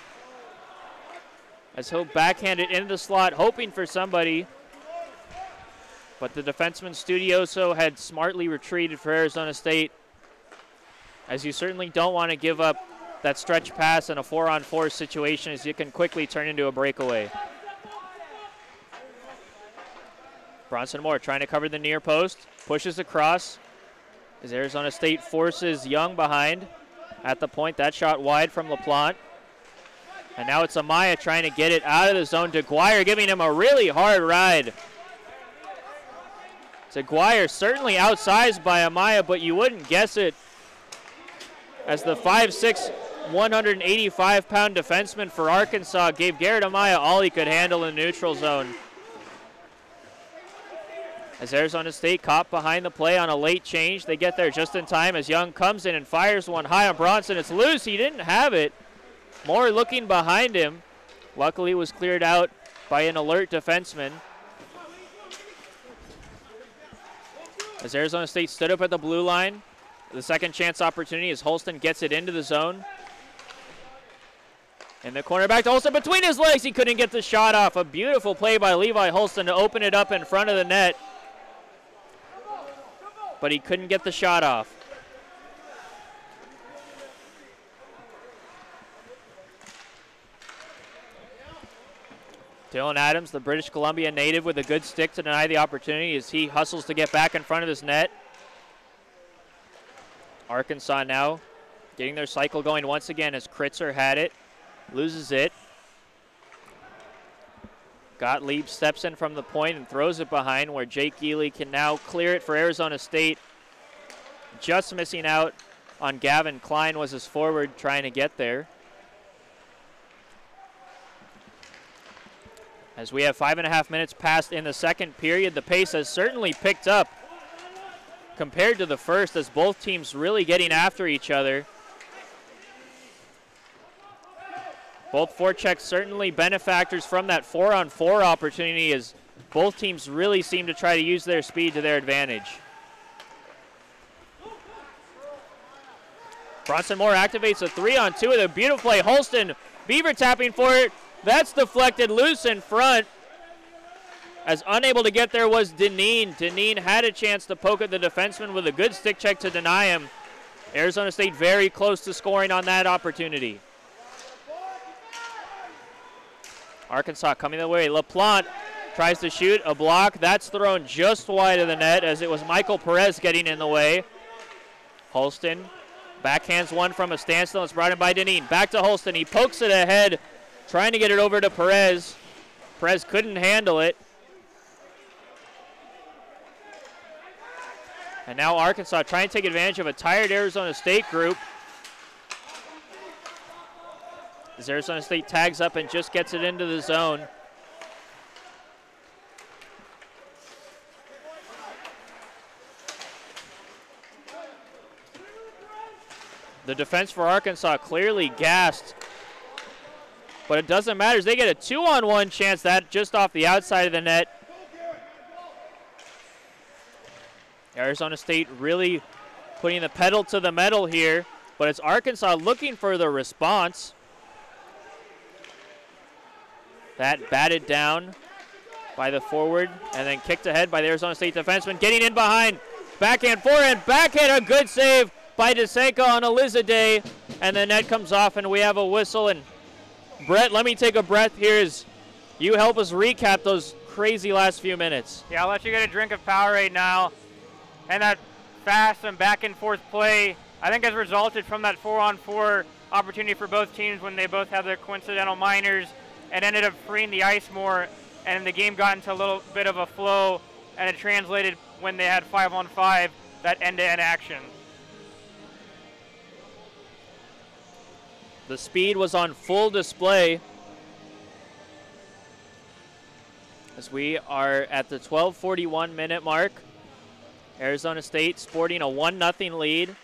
as he'll backhand it into the slot, hoping for somebody. But the defenseman Studioso had smartly retreated for Arizona State, as you certainly don't want to give up that stretch pass in a 4-on-4 situation, as it can quickly turn into a breakaway. Bronson Moore trying to cover the near post, pushes across as Arizona State forces Young behind at the point. That shot wide from LaPlante. And now it's Amaya trying to get it out of the zone. DeGuire giving him a really hard ride. DeGuire certainly outsized by Amaya, but you wouldn't guess it, as the 5'6", 185-pound defenseman for Arkansas gave Garrett Amaya all he could handle in the neutral zone. As Arizona State caught behind the play on a late change, they get there just in time as Young comes in and fires one high on Bronson. It's loose. He didn't have it. Moore looking behind him. Luckily it was cleared out by an alert defenseman. As Arizona State stood up at the blue line, the second chance opportunity as Holston gets it into the zone. In the corner, back to Holston between his legs. He couldn't get the shot off. A beautiful play by Levi Holston to open it up in front of the net, but he couldn't get the shot off. Dylan Adams, the British Columbia native, with a good stick to deny the opportunity as he hustles to get back in front of his net. Arkansas now getting their cycle going once again as Kritzer had it, loses it. Gottlieb steps in from the point and throws it behind, where Jake Geely can now clear it for Arizona State. Just missing out on Gavin Klein was his forward trying to get there. As we have 5.5 minutes passed in the second period, the pace has certainly picked up compared to the first, as both teams really getting after each other. Both forechecks certainly benefactors from that 4-on-4 opportunity, as both teams really seem to try to use their speed to their advantage. Bronson Moore activates a 3-on-2 with a beautiful play. Holston, Beaver tapping for it. That's deflected loose in front. As unable to get there was Deneen. Deneen had a chance to poke at the defenseman with a good stick check to deny him. Arizona State very close to scoring on that opportunity. Arkansas coming the way. LaPlante tries to shoot a block. That's thrown just wide of the net, as it was Michael Perez getting in the way. Holston backhands one from a standstill. It's brought in by Deneen. Back to Holston. He pokes it ahead, trying to get it over to Perez. Perez couldn't handle it. And now Arkansas trying to take advantage of a tired Arizona State group. As Arizona State tags up and just gets it into the zone. The defense for Arkansas clearly gassed, but it doesn't matter. They get a 2-on-1 chance, that just off the outside of the net. Arizona State really putting the pedal to the metal here, but it's Arkansas looking for the response. That batted down by the forward and then kicked ahead by the Arizona State defenseman. Getting in behind, backhand, forehand, backhand, a good save by DeSenko on Elizade, and the net comes off and we have a whistle. And Brett, let me take a breath here as you help us recap those crazy last few minutes. Yeah, I'll let you get a drink of Powerade now. And that fast and back and forth play, I think, has resulted from that 4-on-4 opportunity for both teams when they both had their coincidental minors, and ended up freeing the ice more, and the game got into a little bit of a flow, and it translated when they had 5-on-5, that end-to-end action. The speed was on full display as we are at the 12:41 minute mark. Arizona State sporting a 1-0 lead,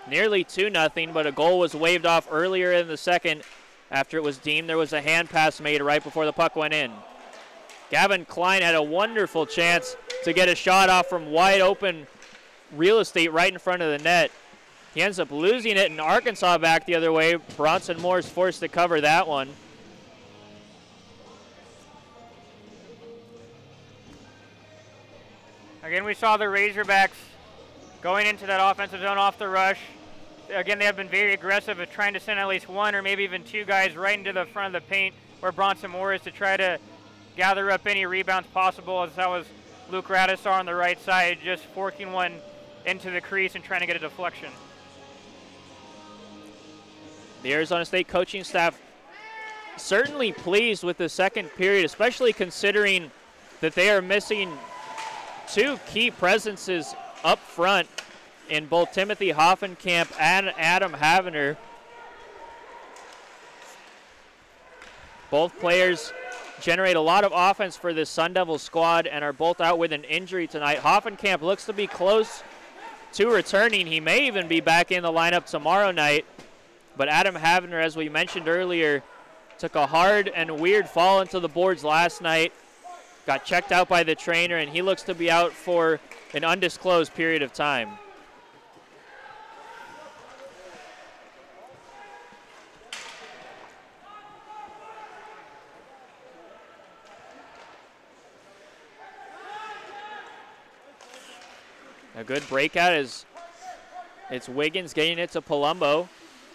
nearly 2-0, but a goal was waved off earlier in the second after it was deemed there was a hand pass made right before the puck went in. Gavin Klein had a wonderful chance to get a shot off from wide open real estate right in front of the net. He ends up losing it, and Arkansas back the other way. Bronson Moore's forced to cover that one. Again, we saw the Razorbacks going into that offensive zone off the rush. Again, they have been very aggressive at trying to send at least one or maybe even two guys right into the front of the paint where Bronson Moore is, to try to gather up any rebounds possible, as that was Luke Radisar on the right side, just forking one into the crease and trying to get a deflection. The Arizona State coaching staff certainly pleased with the second period, especially considering that they are missing two key presences up front in both Timothy Hoffenkamp and Adam Havener. Both players generate a lot of offense for this Sun Devil squad and are both out with an injury tonight. Hoffenkamp looks to be close to returning. He may even be back in the lineup tomorrow night. But Adam Havener, as we mentioned earlier, took a hard and weird fall into the boards last night, got checked out by the trainer, and he looks to be out for an undisclosed period of time. A good breakout as it's Wiggins getting it to Palumbo.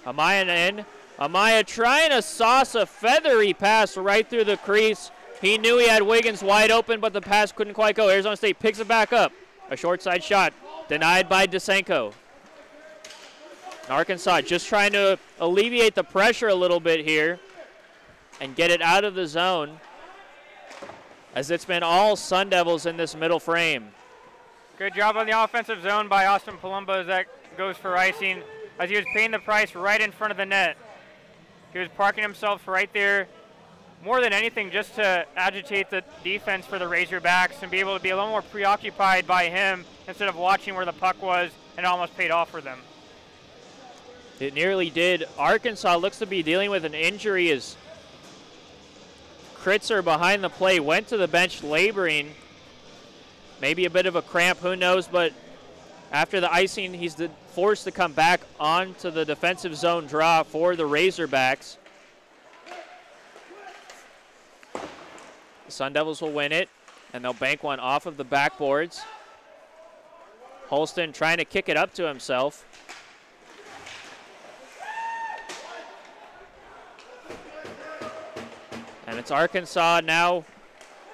Amaya in. Amaya trying to sauce a feathery pass right through the crease He knew he had Wiggins wide open, but the pass couldn't quite go. Arizona State picks it back up. A short side shot denied by Desenko. Arkansas just trying to alleviate the pressure a little bit here and get it out of the zone, as it's been all Sun Devils in this middle frame. Good job on the offensive zone by Austin Palumbo as that goes for icing, as he was paying the price right in front of the net. He was parking himself right there, more than anything just to agitate the defense for the Razorbacks and be able to be a little more preoccupied by him instead of watching where the puck was, and it almost paid off for them. It nearly did. Arkansas looks to be dealing with an injury as Kritzer behind the play went to the bench laboring. Maybe a bit of a cramp, who knows, but after the icing, he's forced to come back onto the defensive zone draw for the Razorbacks. The Sun Devils will win it, and they'll bank one off of the backboards. Holston trying to kick it up to himself. And it's Arkansas now,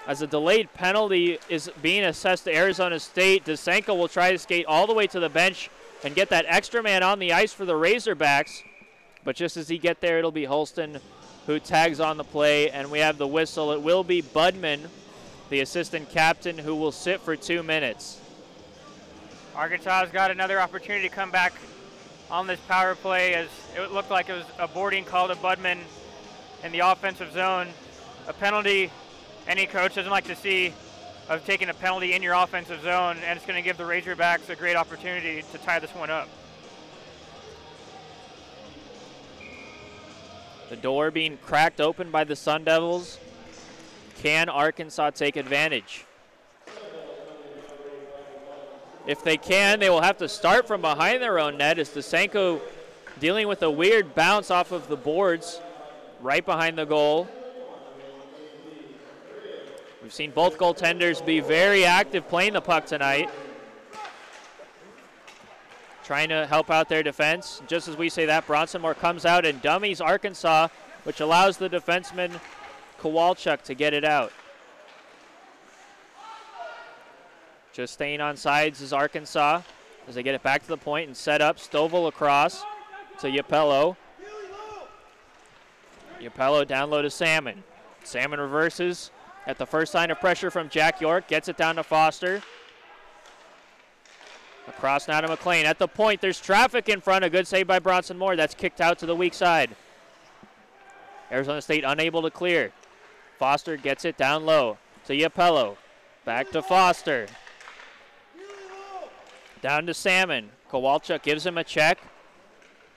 as a delayed penalty is being assessed to Arizona State. Desenko will try to skate all the way to the bench and get that extra man on the ice for the Razorbacks. But just as he gets there, it'll be Holston who tags on the play, and we have the whistle. It will be Budman, the assistant captain, who will sit for 2 minutes. Arkansas has got another opportunity to come back on this power play, as it looked like it was a boarding call to Budman in the offensive zone. A penalty any coach doesn't like to see, of taking a penalty in your offensive zone, and it's going to give the Razorbacks a great opportunity to tie this one up. The door being cracked open by the Sun Devils. Can Arkansas take advantage? If they can, they will have to start from behind their own net, as Desenko dealing with a weird bounce off of the boards right behind the goal. We've seen both goaltenders be very active playing the puck tonight, trying to help out their defense. Just as we say that, Bronsonmore comes out and dummies Arkansas, which allows the defenseman Kowalchuk to get it out. Just staying on sides is Arkansas as they get it back to the point and set up. Stovall across to Yapello. Yapello down low to Salmon. Salmon reverses at the first sign of pressure from Jack York. Gets it down to Foster. Across now to McLean. At the point, there's traffic in front. A good save by Bronson Moore. That's kicked out to the weak side. Arizona State unable to clear. Foster gets it down low to Yapello. Back to Foster. Down to Salmon. Kowalchuk gives him a check.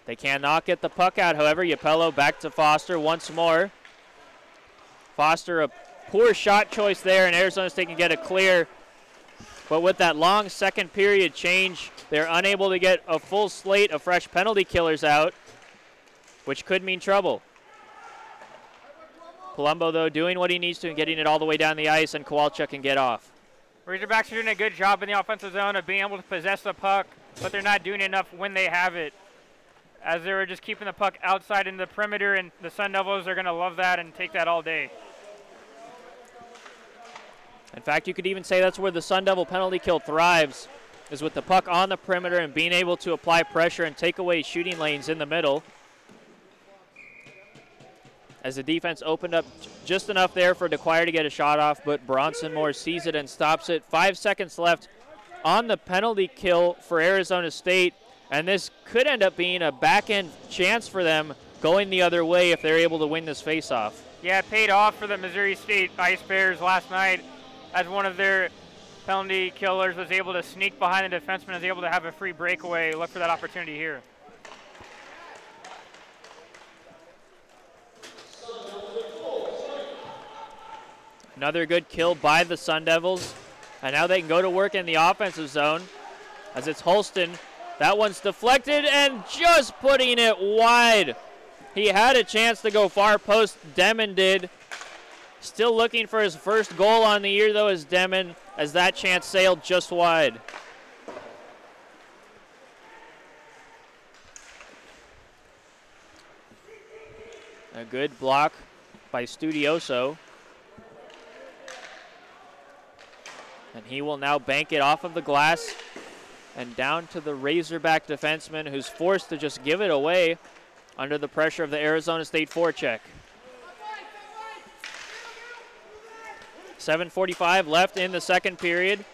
They cannot get the puck out, however. Yapello back to Foster once more. Foster, a poor shot choice there, and Arizona State can get a clear. But with that long second period change, they're unable to get a full slate of fresh penalty killers out, which could mean trouble. Palumbo, though, doing what he needs to and getting it all the way down the ice, and Kowalchuk can get off. Razorbacks are doing a good job in the offensive zone of being able to possess the puck, but they're not doing enough when they have it, as they were just keeping the puck outside in the perimeter, and the Sun Devils are going to love that and take that all day. In fact, you could even say that's where the Sun Devil penalty kill thrives, is with the puck on the perimeter and being able to apply pressure and take away shooting lanes in the middle. As the defense opened up just enough there for DeQuire to get a shot off, but Bronson Moore sees it and stops it. 5 seconds left on the penalty kill for Arizona State, and this could end up being a back-end chance for them going the other way if they're able to win this faceoff. Yeah, it paid off for the Missouri State Ice Bears last night, as one of their penalty killers was able to sneak behind the defenseman and was able to have a free breakaway. Look for that opportunity here. Another good kill by the Sun Devils. And now they can go to work in the offensive zone as it's Holston. That one's deflected and just putting it wide. He had a chance to go far post. Demon did. Still looking for his first goal on the year, though, as Demon, as that chance sailed just wide. A good block by Studioso. And he will now bank it off of the glass and down to the Razorback defenseman, who's forced to just give it away under the pressure of the Arizona State forecheck. 7:45 left in the second period.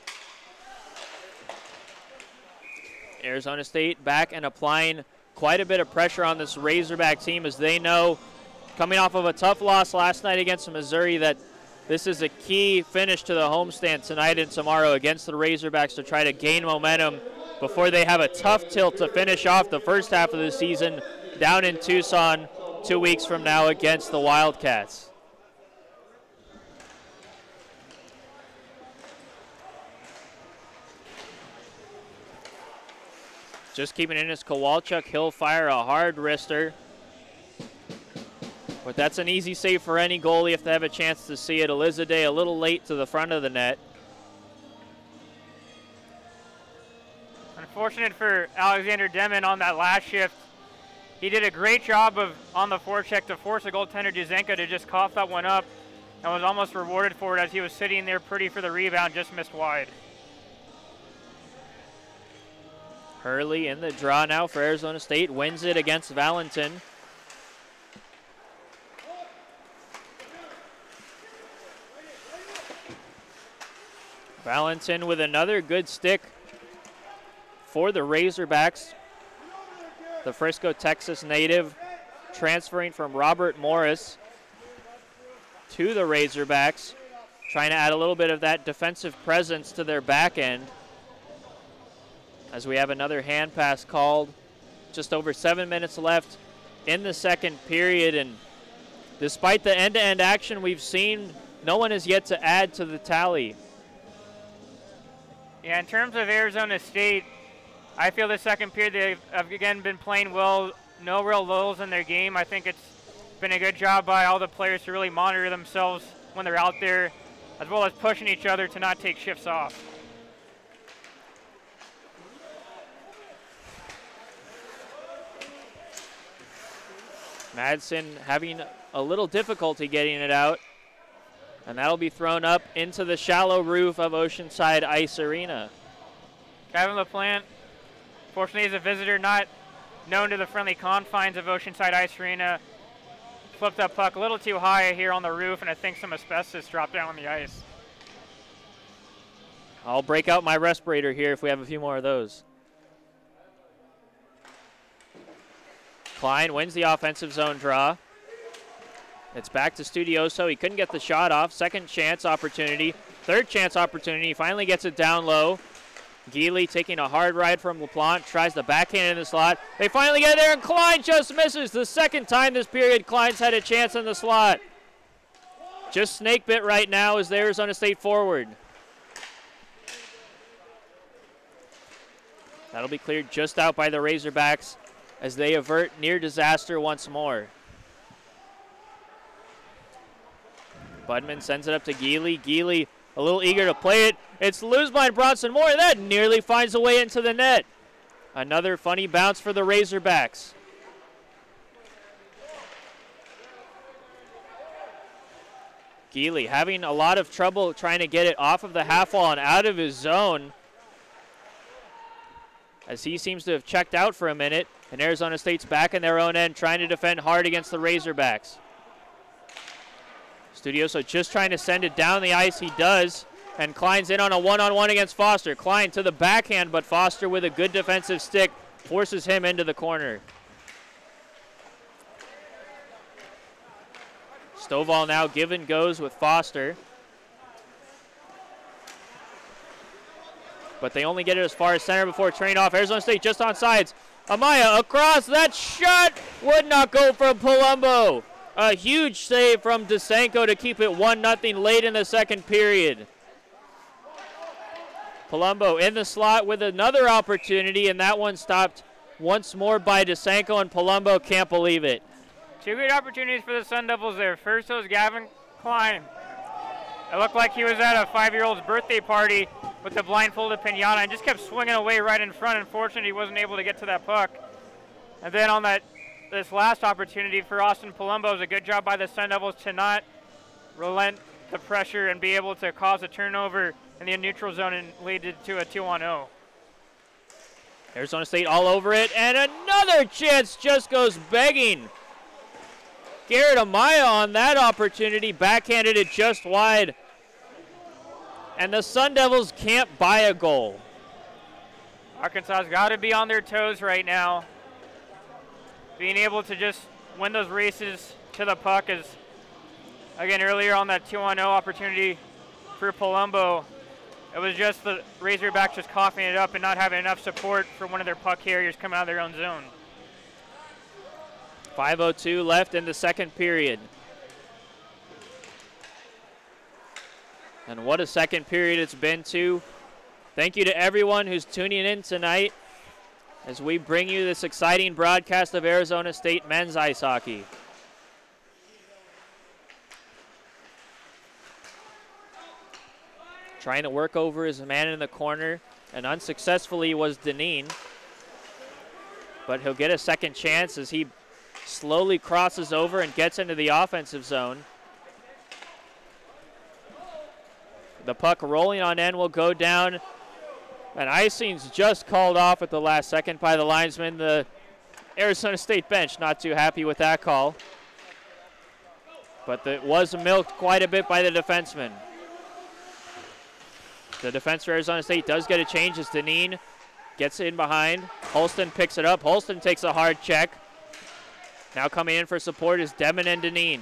Arizona State back and applying quite a bit of pressure on this Razorback team, as they know, coming off of a tough loss last night against Missouri, that this is a key finish to the homestand tonight and tomorrow against the Razorbacks to try to gain momentum before they have a tough tilt to finish off the first half of the season down in Tucson 2 weeks from now against the Wildcats. Just keeping in is Kowalchuk. He'll fire a hard wrister. But that's an easy save for any goalie if they have a chance to see it. Elizade a little late to the front of the net. Unfortunate for Alexander Demon on that last shift. He did a great job on the forecheck to force the goaltender Juzenka to just cough that one up, and was almost rewarded for it as he was sitting there pretty for the rebound, just missed wide. Hurley in the draw now for Arizona State, wins it against Valentin. Valentin with another good stick for the Razorbacks. The Frisco, Texas native transferring from Robert Morris to the Razorbacks, trying to add a little bit of that defensive presence to their back end. As we have another hand pass called, just over 7 minutes left in the second period, and despite the end-to-end action we've seen, no one has yet to add to the tally. Yeah, in terms of Arizona State, I feel the second period they've again been playing well, no real lulls in their game. I think it's been a good job by all the players to really monitor themselves when they're out there, as well as pushing each other to not take shifts off. Madsen having a little difficulty getting it out, and that'll be thrown up into the shallow roof of Oceanside Ice Arena. Kevin LaPlante, fortunately, is a visitor not known to the friendly confines of Oceanside Ice Arena. Flipped that puck a little too high here on the roof, and I think some asbestos dropped down on the ice. I'll break out my respirator here if we have a few more of those. Klein wins the offensive zone draw. It's back to Studioso. He couldn't get the shot off. Second chance opportunity. Third chance opportunity. He finally gets it down low. Geely taking a hard ride from LaPlante. Tries the backhand in the slot. They finally get there, and Klein just misses. The second time this period Klein's had a chance in the slot. Just snake bit right now as the Arizona State forward. That'll be cleared just out by the Razorbacks as they avert near disaster once more. Budman sends it up to Geely. Geely a little eager to play it. It's loose by Bronson Moore. That nearly finds a way into the net. Another funny bounce for the Razorbacks. Geely having a lot of trouble trying to get it off of the half wall and out of his zone, as he seems to have checked out for a minute, and Arizona State's back in their own end trying to defend hard against the Razorbacks. Studioso just trying to send it down the ice. He does, and Klein's in on a one-on-one against Foster. Klein to the backhand, but Foster with a good defensive stick forces him into the corner. Stovall now give and goes with Foster. But they only get it as far as center before turning off. Arizona State just on sides. Amaya across. That shot would not go from Palumbo. A huge save from DeSanko to keep it 1-0 late in the second period. Palumbo in the slot with another opportunity, and that one stopped once more by DeSanko, and Palumbo can't believe it. Two great opportunities for the Sun Devils there. First was Gavin Klein. It looked like he was at a 5-year-old's birthday party with the blindfolded pinata and just kept swinging away right in front. Unfortunately, he wasn't able to get to that puck. And then on this last opportunity for Austin Palumbo, it was a good job by the Sun Devils to not relent the pressure and be able to cause a turnover in the neutral zone and lead it to a 2-on-0. Arizona State all over it, and another chance just goes begging. Garrett Amaya on that opportunity, backhanded it just wide. And the Sun Devils can't buy a goal. Arkansas's got to be on their toes right now. Being able to just win those races to the puck is, again, earlier on that 2-on-0 opportunity for Palumbo, it was just the Razorbacks just coughing it up and not having enough support for one of their puck carriers coming out of their own zone. 5:02 left in the second period. And what a second period it's been, too. Thank you to everyone who's tuning in tonight as we bring you this exciting broadcast of Arizona State men's ice hockey. Trying to work over his man in the corner, and unsuccessfully was Deneen. But he'll get a second chance as he slowly crosses over and gets into the offensive zone. The puck rolling on end will go down, and icing's just called off at the last second by the linesman. The Arizona State bench not too happy with that call, but it was milked quite a bit by the defenseman. The defense for Arizona State does get a change as Deneen gets in behind. Holston picks it up. Holston takes a hard check. Now coming in for support is Demon and Deneen.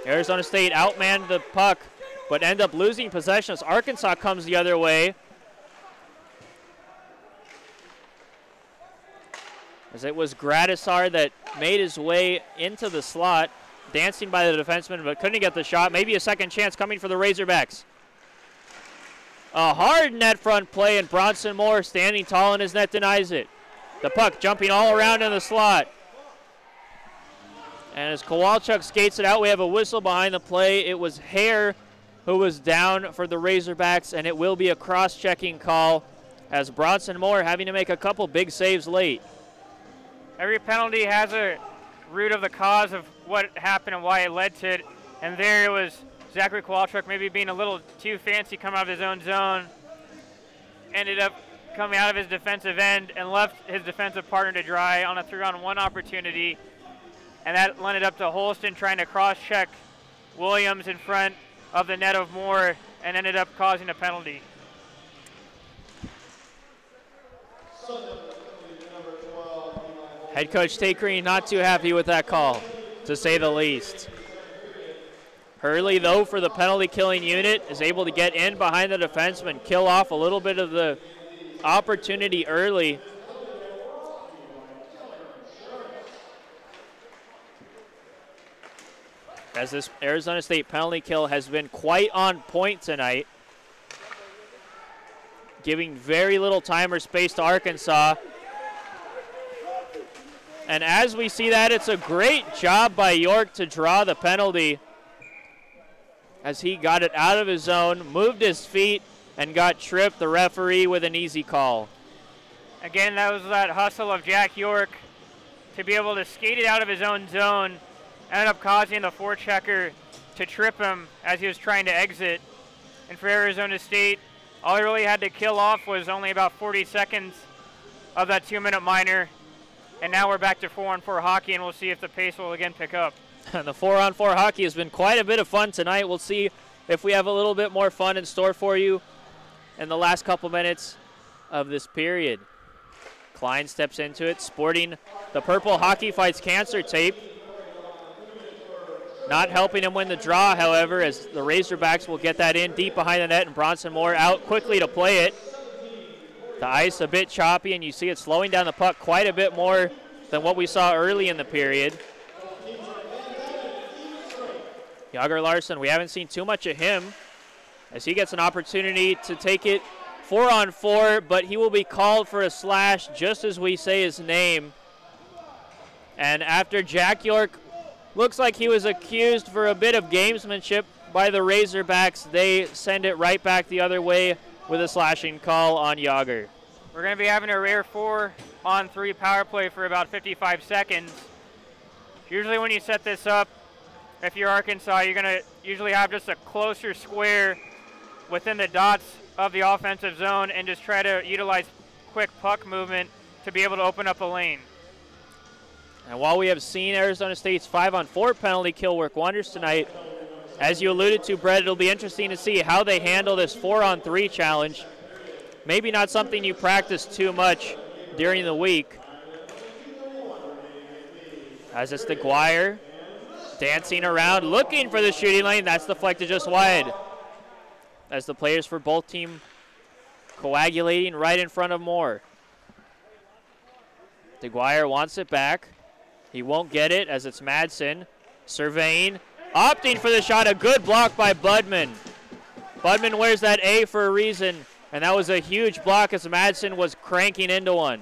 Arizona State outmanned the puck, but end up losing possession as Arkansas comes the other way. As it was Gradisar that made his way into the slot, dancing by the defenseman, but couldn't get the shot. Maybe a second chance coming for the Razorbacks. A hard net front play, and Bronson Moore, standing tall in his net, denies it. The puck jumping all around in the slot. And as Kowalchuk skates it out, we have a whistle behind the play. It was Hare who was down for the Razorbacks, and it will be a cross-checking call as Bronson Moore having to make a couple big saves late. Every penalty has a root of the cause of what happened and why it led to it. And there it was Zachary Kowalchuk maybe being a little too fancy coming out of his own zone. Ended up coming out of his defensive end and left his defensive partner to dry on a 3-on-1 opportunity. And that led up to Holston trying to cross-check Williams in front of the net of Moore and ended up causing a penalty. Head coach Tate Green not too happy with that call, to say the least. Hurley, though, for the penalty-killing unit, is able to get in behind the defenseman, kill off a little bit of the opportunity early. As this Arizona State penalty kill has been quite on point tonight, giving very little time or space to Arkansas. And as we see that, it's a great job by York to draw the penalty as he got it out of his zone, moved his feet, and got tripped. The referee with an easy call. Again, that was that hustle of Jack York to be able to skate it out of his own zone. Ended up causing the forechecker to trip him as he was trying to exit. And for Arizona State, all he really had to kill off was only about 40 seconds of that 2-minute minor. And now we're back to 4-on-4 hockey, and we'll see if the pace will again pick up. And the 4-on-4 hockey has been quite a bit of fun tonight. We'll see if we have a little bit more fun in store for you in the last couple minutes of this period. Klein steps into it, sporting the purple Hockey Fights Cancer tape. Not helping him win the draw, however, as the Razorbacks will get that in deep behind the net, and Bronson Moore out quickly to play it. The ice a bit choppy, and you see it slowing down the puck quite a bit more than what we saw early in the period. Yager Larson, we haven't seen too much of him as he gets an opportunity to take it 4-on-4, but he will be called for a slash just as we say his name. And after Jack York looks like he was accused for a bit of gamesmanship by the Razorbacks, they send it right back the other way with a slashing call on Yager. We're going to be having a rare 4-on-3 power play for about 55 seconds. Usually when you set this up, if you're Arkansas, you're going to usually have just a closer square within the dots of the offensive zone and just try to utilize quick puck movement to be able to open up a lane. And while we have seen Arizona State's 5-on-4 penalty kill work wonders tonight, as you alluded to, Brett, it'll be interesting to see how they handle this 4-on-3 challenge. Maybe not something you practice too much during the week. As it's DeGuire dancing around, looking for the shooting lane. That's deflected just wide. As the players for both teams coagulating right in front of Moore. DeGuire wants it back. He won't get it as it's Madsen surveying, opting for the shot. A good block by Budman. Budman wears that A for a reason, and that was a huge block as Madsen was cranking into one.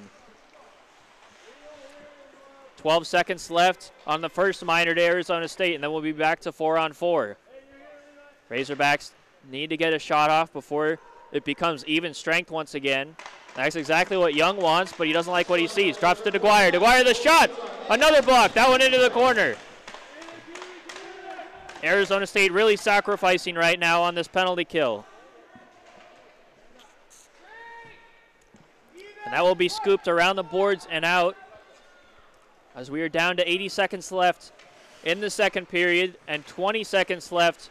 12 seconds left on the first minor to Arizona State, and then we'll be back to 4-on-4. Razorbacks need to get a shot off before it becomes even strength once again. That's exactly what Young wants, but he doesn't like what he sees. Drops to DeGuire. DeGuire the shot. Another block. That one into the corner. Arizona State really sacrificing right now on this penalty kill. And that will be scooped around the boards and out as we are down to 80 seconds left in the second period and 20 seconds left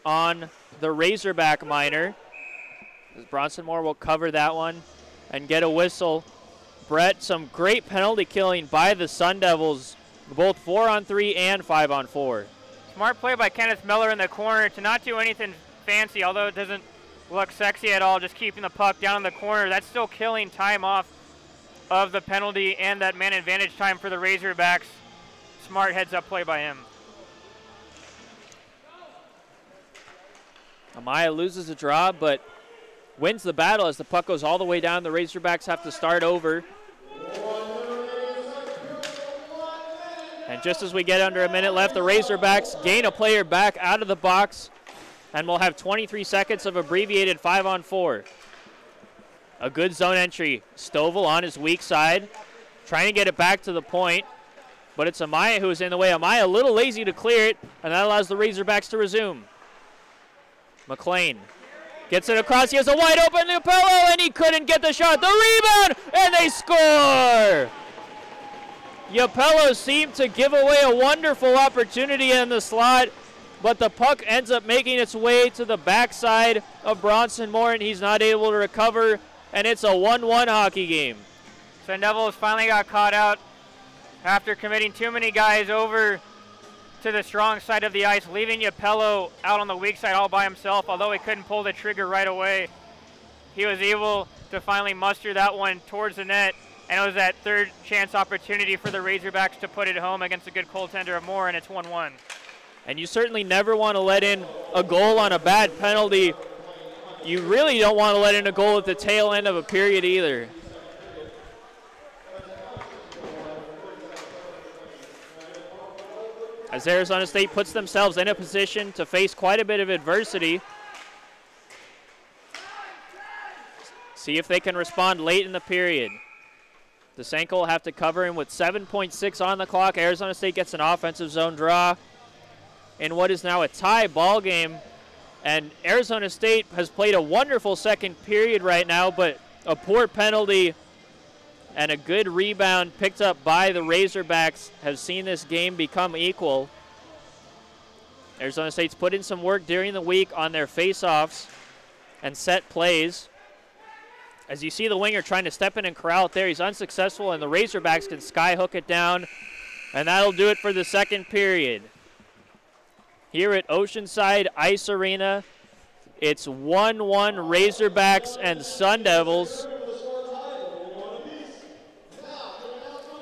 on the Razorback minor. As Bronson Moore will cover that one and get a whistle. Brett, some great penalty killing by the Sun Devils, both 4-on-3 and 5-on-4. Smart play by Kenneth Miller in the corner to not do anything fancy, although it doesn't look sexy at all, just keeping the puck down in the corner. That's still killing time off of the penalty and that man advantage time for the Razorbacks. Smart heads-up play by him. Amaya loses a draw, but wins the battle as the puck goes all the way down. The Razorbacks have to start over. And just as we get under a minute left, the Razorbacks gain a player back out of the box, and we'll have 23 seconds of abbreviated 5-on-4. A good zone entry. Stovall on his weak side, trying to get it back to the point, but it's Amaya who is in the way. Amaya a little lazy to clear it, and that allows the Razorbacks to resume. McLean gets it across. He has a wide open Lupello, and he couldn't get the shot. The rebound, and they score! Yapello seemed to give away a wonderful opportunity in the slot, but the puck ends up making its way to the backside of Bronson Moore, and he's not able to recover, and it's a 1-1 hockey game. Sun Devils finally got caught out after committing too many guys over to the strong side of the ice, leaving Yapello out on the weak side all by himself. Although he couldn't pull the trigger right away, he was able to finally muster that one towards the net, and it was that third chance opportunity for the Razorbacks to put it home against a good goaltender of Moore, and it's 1-1. And you certainly never want to let in a goal on a bad penalty. You really don't want to let in a goal at the tail end of a period either. As Arizona State puts themselves in a position to face quite a bit of adversity. See if they can respond late in the period. Desenko will have to cover him with 7.6 on the clock. Arizona State gets an offensive zone draw in what is now a tie ball game. And Arizona State has played a wonderful second period right now, but a poor penalty and a good rebound picked up by the Razorbacks have seen this game become equal. Arizona State's put in some work during the week on their face-offs and set plays. As you see the winger trying to step in and corral it there, he's unsuccessful, and the Razorbacks can skyhook it down, and that'll do it for the second period. Here at Oceanside Ice Arena, it's 1-1 Razorbacks and Sun Devils.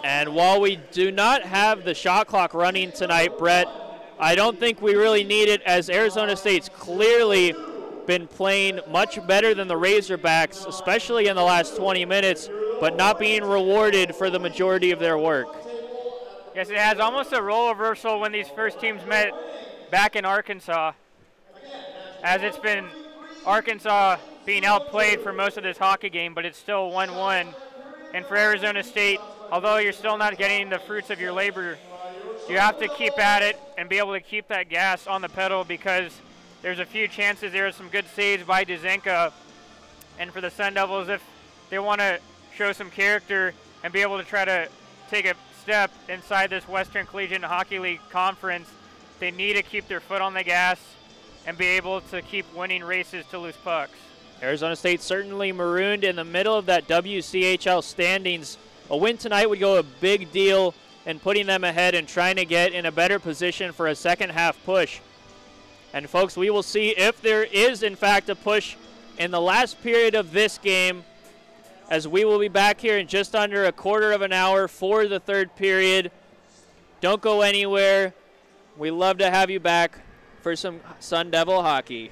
And while we do not have the shot clock running tonight, Brett, I don't think we really need it, as Arizona State's clearly been playing much better than the Razorbacks, especially in the last 20 minutes, but not being rewarded for the majority of their work. Yes, it has almost a role reversal when these first teams met back in Arkansas, as it's been Arkansas being outplayed for most of this hockey game, but it's still 1-1. And for Arizona State, although you're still not getting the fruits of your labor, you have to keep at it and be able to keep that gas on the pedal, because there's a few chances. There are some good saves by Duzenka. And for the Sun Devils, if they want to show some character and be able to try to take a step inside this Western Collegiate Hockey League conference, they need to keep their foot on the gas and be able to keep winning races to loose pucks. Arizona State certainly marooned in the middle of that WCHL standings. A win tonight would go a big deal in putting them ahead and trying to get in a better position for a second half push. And folks, we will see if there is in fact a push in the last period of this game, as we will be back here in just under a quarter of an hour for the third period. Don't go anywhere. We love to have you back for some Sun Devil hockey.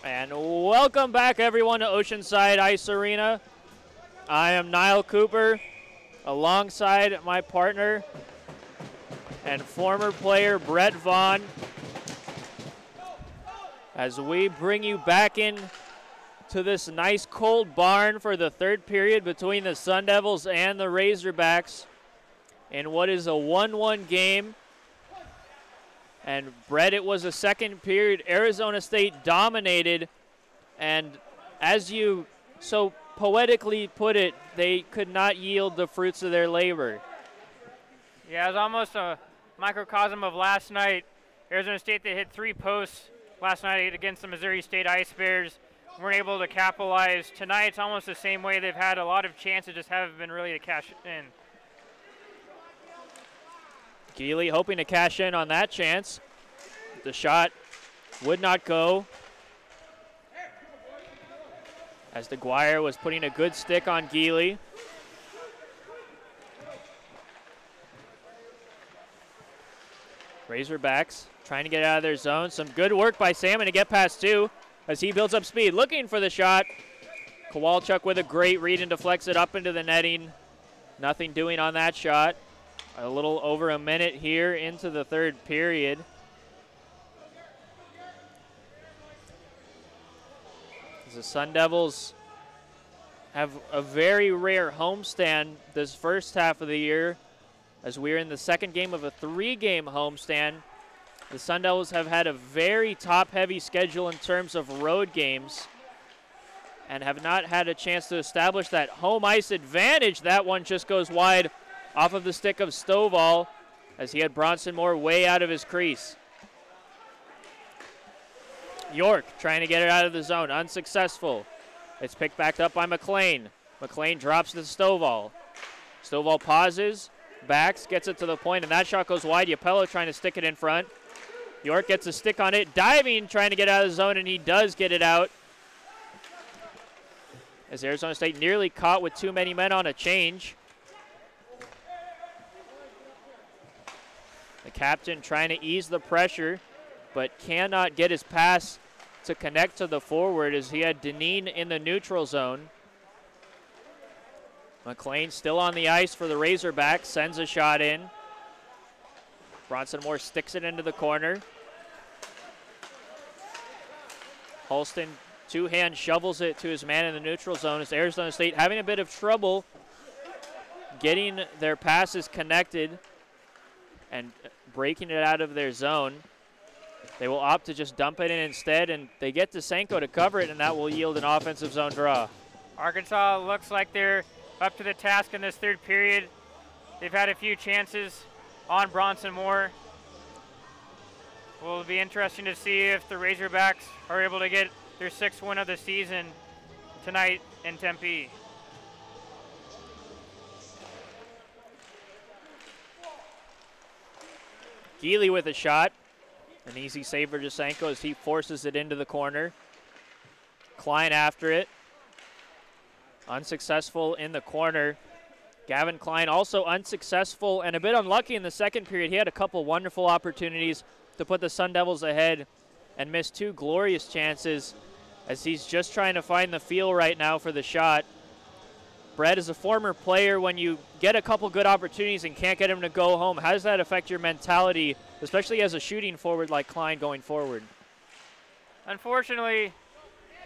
And welcome back, everyone, to Oceanside Ice Arena. I am Niall Cooper, alongside my partner and former player Brett Vaughn, as we bring you back in to this nice cold barn for the third period between the Sun Devils and the Razorbacks in what is a 1-1 game. And Brett, it was a second period. Arizona State dominated, and as you so poetically put it, they could not yield the fruits of their labor. Yeah, it was almost a microcosm of last night. Arizona State, they hit 3 posts last night against the Missouri State Ice Bears. Weren't able to capitalize. Tonight, it's almost the same way. They've had a lot of chances, just haven't been really to cash in. Geely hoping to cash in on that chance. The shot would not go, as DeGuire was putting a good stick on Geely. Razorbacks trying to get out of their zone. Some good work by Salmon to get past 2 as he builds up speed, looking for the shot. Kowalchuk with a great read and deflects it up into the netting. Nothing doing on that shot. A little over a minute here into the third period. As the Sun Devils have a very rare homestand this first half of the year, as we're in the second game of a 3-game homestand. The Sun Devils have had a very top-heavy schedule in terms of road games and have not had a chance to establish that home ice advantage. That one just goes wide off of the stick of Stovall, as he had Bronson Moore way out of his crease. York trying to get it out of the zone, unsuccessful. It's picked back up by McLean. McLean drops to Stovall. Stovall pauses, backs, gets it to the point, and that shot goes wide. Yapello trying to stick it in front. York gets a stick on it, diving, trying to get out of the zone, and he does get it out, as Arizona State nearly caught with too many men on a change. The captain trying to ease the pressure, but cannot get his pass to connect to the forward, as he had Deneen in the neutral zone. McLean still on the ice for the Razorbacks, sends a shot in. Bronson Moore sticks it into the corner. Holston two-hand shovels it to his man in the neutral zone, as Arizona State having a bit of trouble getting their passes connected and breaking it out of their zone. They will opt to just dump it in instead, and they get Desenko to cover it, and that will yield an offensive zone draw. Arkansas looks like they're up to the task in this third period. They've had a few chances on Bronson Moore. Will be interesting to see if the Razorbacks are able to get their 6th win of the season tonight in Tempe. Geely with a shot. An easy save for Desenko as he forces it into the corner. Klein after it. Unsuccessful in the corner. Gavin Klein also unsuccessful and a bit unlucky in the second period. He had a couple wonderful opportunities to put the Sun Devils ahead and missed 2 glorious chances, as he's just trying to find the feel right now for the shot. Brett, as a former player, when you get a couple good opportunities and can't get him to go home, how does that affect your mentality, especially as a shooting forward like Klein going forward? Unfortunately,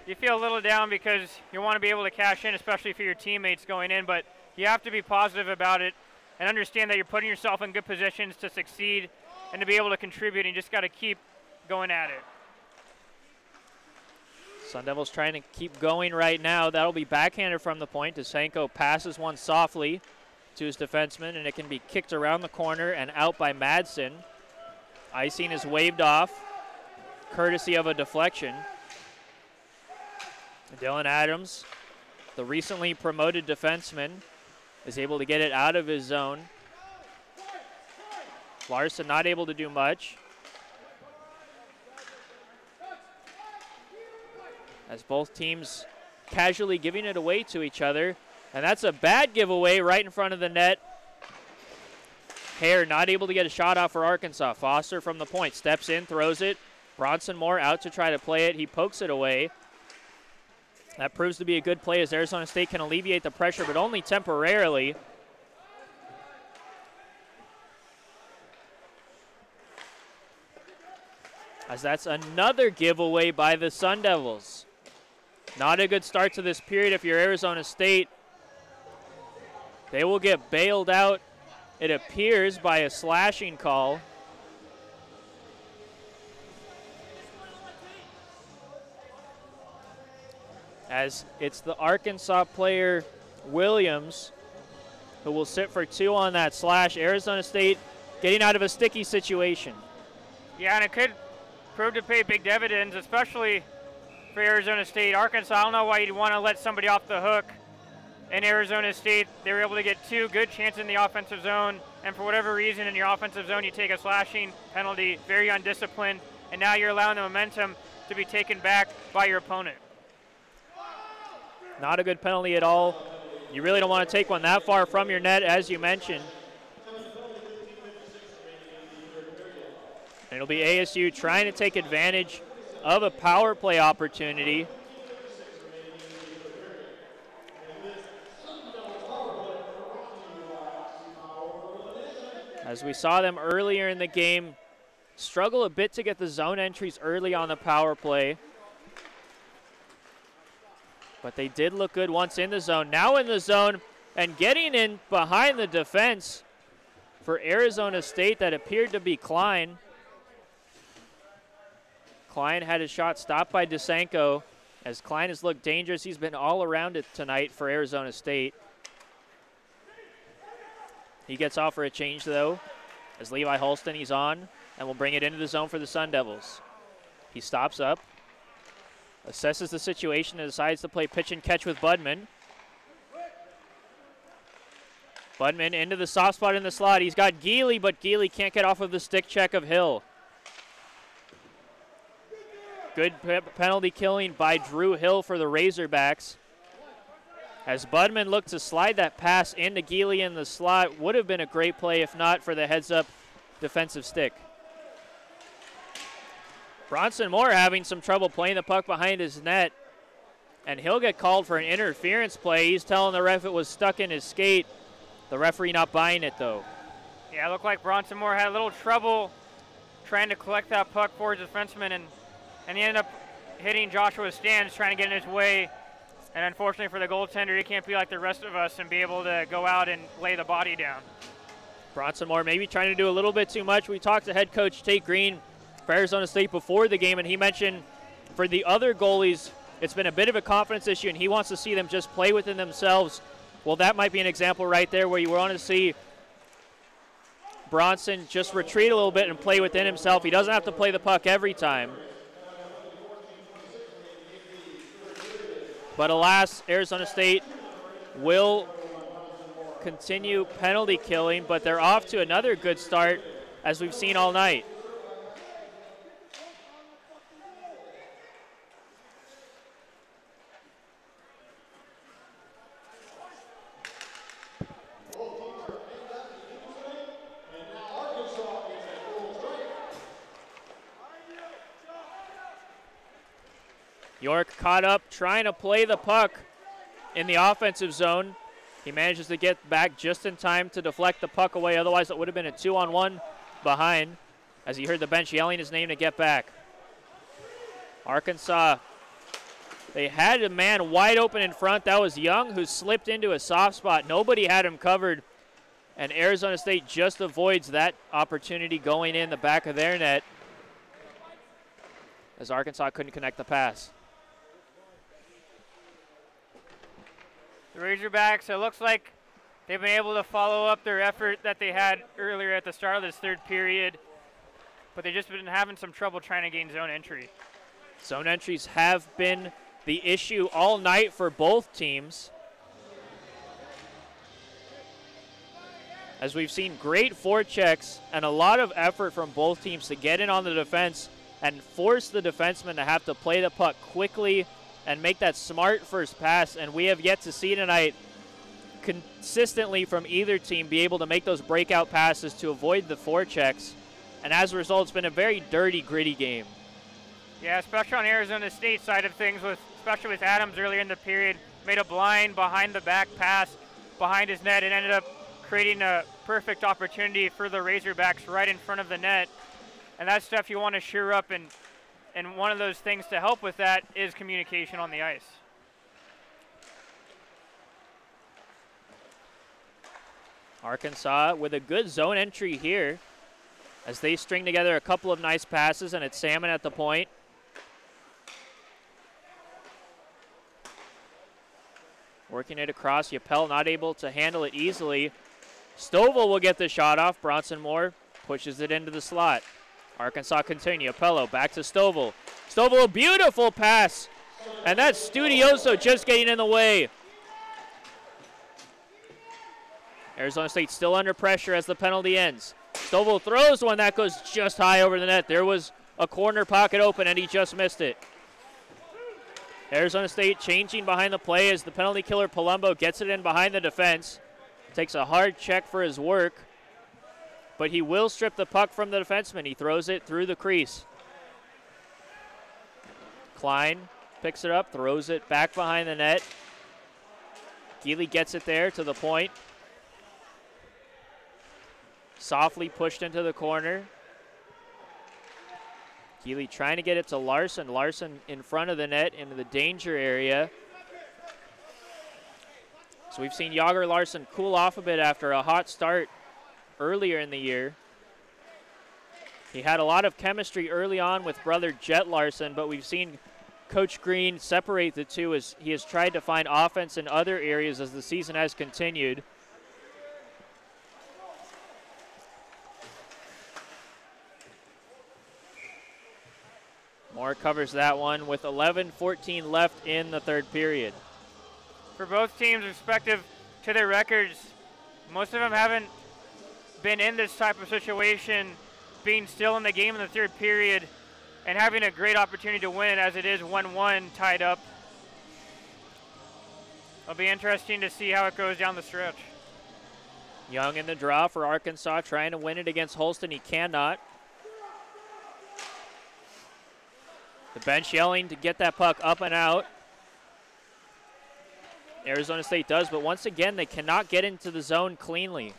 you feel a little down because you want to be able to cash in, especially for your teammates going in, but you have to be positive about it and understand that you're putting yourself in good positions to succeed and to be able to contribute, and you just got to keep going at it. Sun Devils trying to keep going right now. That'll be backhanded from the point. Desenko passes one softly to his defenseman, and it can be kicked around the corner and out by Madsen. Icing is waved off, courtesy of a deflection. Dylan Adams, the recently promoted defenseman, is able to get it out of his zone. Larson not able to do much, as both teams casually giving it away to each other. And that's a bad giveaway right in front of the net. Hare not able to get a shot off for Arkansas. Foster from the point, steps in, throws it, Bronson Moore out to try to play it. He pokes it away. That proves to be a good play as Arizona State can alleviate the pressure, but only temporarily. As that's another giveaway by the Sun Devils. Not a good start to this period if you're Arizona State. They will get bailed out, it appears, by a slashing call. As it's the Arkansas player, Williams, who will sit for 2 on that slash. Arizona State getting out of a sticky situation. Yeah, and it could prove to pay big dividends, especially for Arizona State. Arkansas, I don't know why you'd want to let somebody off the hook. In Arizona State, they were able to get 2 good chances in the offensive zone, and for whatever reason in your offensive zone you take a slashing penalty, very undisciplined, and now you're allowing the momentum to be taken back by your opponent. Not a good penalty at all. You really don't want to take one that far from your net, as you mentioned. And it'll be ASU trying to take advantage of a power play opportunity. As we saw them earlier in the game, struggle a bit to get the zone entries early on the power play. But they did look good once in the zone. Now in the zone and getting in behind the defense for Arizona State, that appeared to be Klein. Klein had his shot stopped by DeSanko, as Klein has looked dangerous. He's been all around it tonight for Arizona State. He gets off for a change, though, as Levi Holston, he's on, and will bring it into the zone for the Sun Devils. He stops up, assesses the situation, and decides to play pitch and catch with Budman. Budman into the soft spot in the slot. He's got Geely, but Geely can't get off of the stick check of Hill. Good penalty killing by Drew Hill for the Razorbacks. As Budman looked to slide that pass into Geely in the slot, would have been a great play if not for the heads-up defensive stick. Bronson Moore having some trouble playing the puck behind his net, and he'll get called for an interference play. He's telling the ref it was stuck in his skate. The referee not buying it, though. Yeah, it looked like Bronson Moore had a little trouble trying to collect that puck for his defenseman, and he ended up hitting Joshua Stans, trying to get in his way. And unfortunately for the goaltender, he can't be like the rest of us and be able to go out and lay the body down. Bronson Moore maybe trying to do a little bit too much. We talked to head coach Tate Green for Arizona State before the game, and he mentioned for the other goalies, it's been a bit of a confidence issue, and he wants to see them just play within themselves. Well, that might be an example right there where you want to see Bronson just retreat a little bit and play within himself. He doesn't have to play the puck every time. But alas, Arizona State will continue penalty killing, but they're off to another good start, as we've seen all night. York caught up trying to play the puck in the offensive zone. He manages to get back just in time to deflect the puck away. Otherwise, it would have been a 2-on-1 behind, as he heard the bench yelling his name to get back. Arkansas, they had a man wide open in front. That was Young, who slipped into a soft spot. Nobody had him covered, and Arizona State just avoids that opportunity going in the back of their net, as Arkansas couldn't connect the pass. The Razorbacks, it looks like they've been able to follow up their effort that they had earlier at the start of this third period, but they've just been having some trouble trying to gain zone entry. Zone entries have been the issue all night for both teams, as we've seen great forechecks and a lot of effort from both teams to get in on the defense and force the defenseman to have to play the puck quickly and make that smart first pass. And we have yet to see tonight consistently from either team be able to make those breakout passes to avoid the forechecks. And as a result, it's been a very dirty, gritty game. Yeah, especially on Arizona State side of things, especially with Adams earlier in the period, made a blind behind the back pass behind his net and ended up creating a perfect opportunity for the Razorbacks right in front of the net. And that's stuff you want to sure up, and one of those things to help with that is communication on the ice. Arkansas with a good zone entry here as they string together a couple of nice passes, and it's Salmon at the point. Working it across, Yapel not able to handle it easily. Stovall will get the shot off. Bronson Moore pushes it into the slot. Arkansas continue. Yapello back to Stovall. Stovall, a beautiful pass. And that's Studioso just getting in the way. Arizona State still under pressure as the penalty ends. Stovall throws one that goes just high over the net. There was a corner pocket open and he just missed it. Arizona State changing behind the play as the penalty killer Palumbo gets it in behind the defense. Takes a hard check for his work, but he will strip the puck from the defenseman. He throws it through the crease. Klein picks it up, throws it back behind the net. Geely gets it there to the point. Softly pushed into the corner. Geely trying to get it to Larson. Larson in front of the net into the danger area. So we've seen Yager Larson cool off a bit after a hot start earlier in the year. He had a lot of chemistry early on with brother Jet Larson, but we've seen Coach Green separate the two as he has tried to find offense in other areas as the season has continued. Moore covers that one with 11:14 left in the third period. For both teams, respective to their records, most of them haven't been in this type of situation, being still in the game in the third period and having a great opportunity to win as it is 1-1 tied up. It'll be interesting to see how it goes down the stretch. Young in the draw for Arkansas, trying to win it against Holston. He cannot. The bench yelling to get that puck up and out. Arizona State does, but once again, they cannot get into the zone cleanly.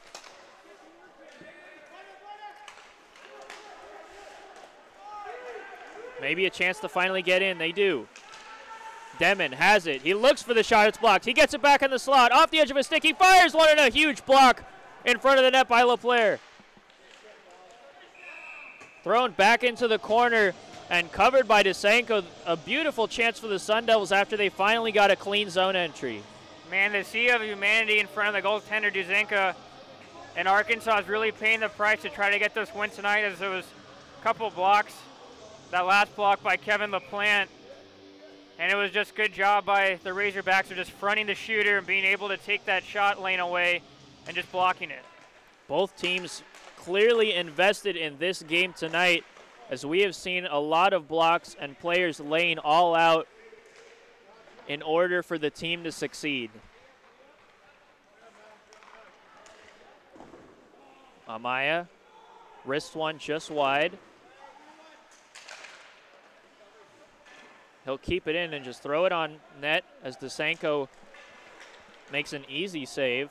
Maybe a chance to finally get in. They do. Demon has it. He looks for the shot. It's blocked. He gets it back in the slot. Off the edge of his stick. He fires one and a huge block in front of the net by LaPlaire. Thrown back into the corner and covered by Dusenko. A beautiful chance for the Sun Devils after they finally got a clean zone entry. Man, the sea of humanity in front of the goaltender Dusenko, and Arkansas is really paying the price to try to get this win tonight, as there was a couple blocks. That last block by Kevin LaPlante, and it was just good job by the Razorbacks of just fronting the shooter and being able to take that shot lane away and just blocking it. Both teams clearly invested in this game tonight, as we have seen a lot of blocks and players laying all out in order for the team to succeed. Amaya, wrist one just wide. He'll keep it in and just throw it on net as Dusenko makes an easy save.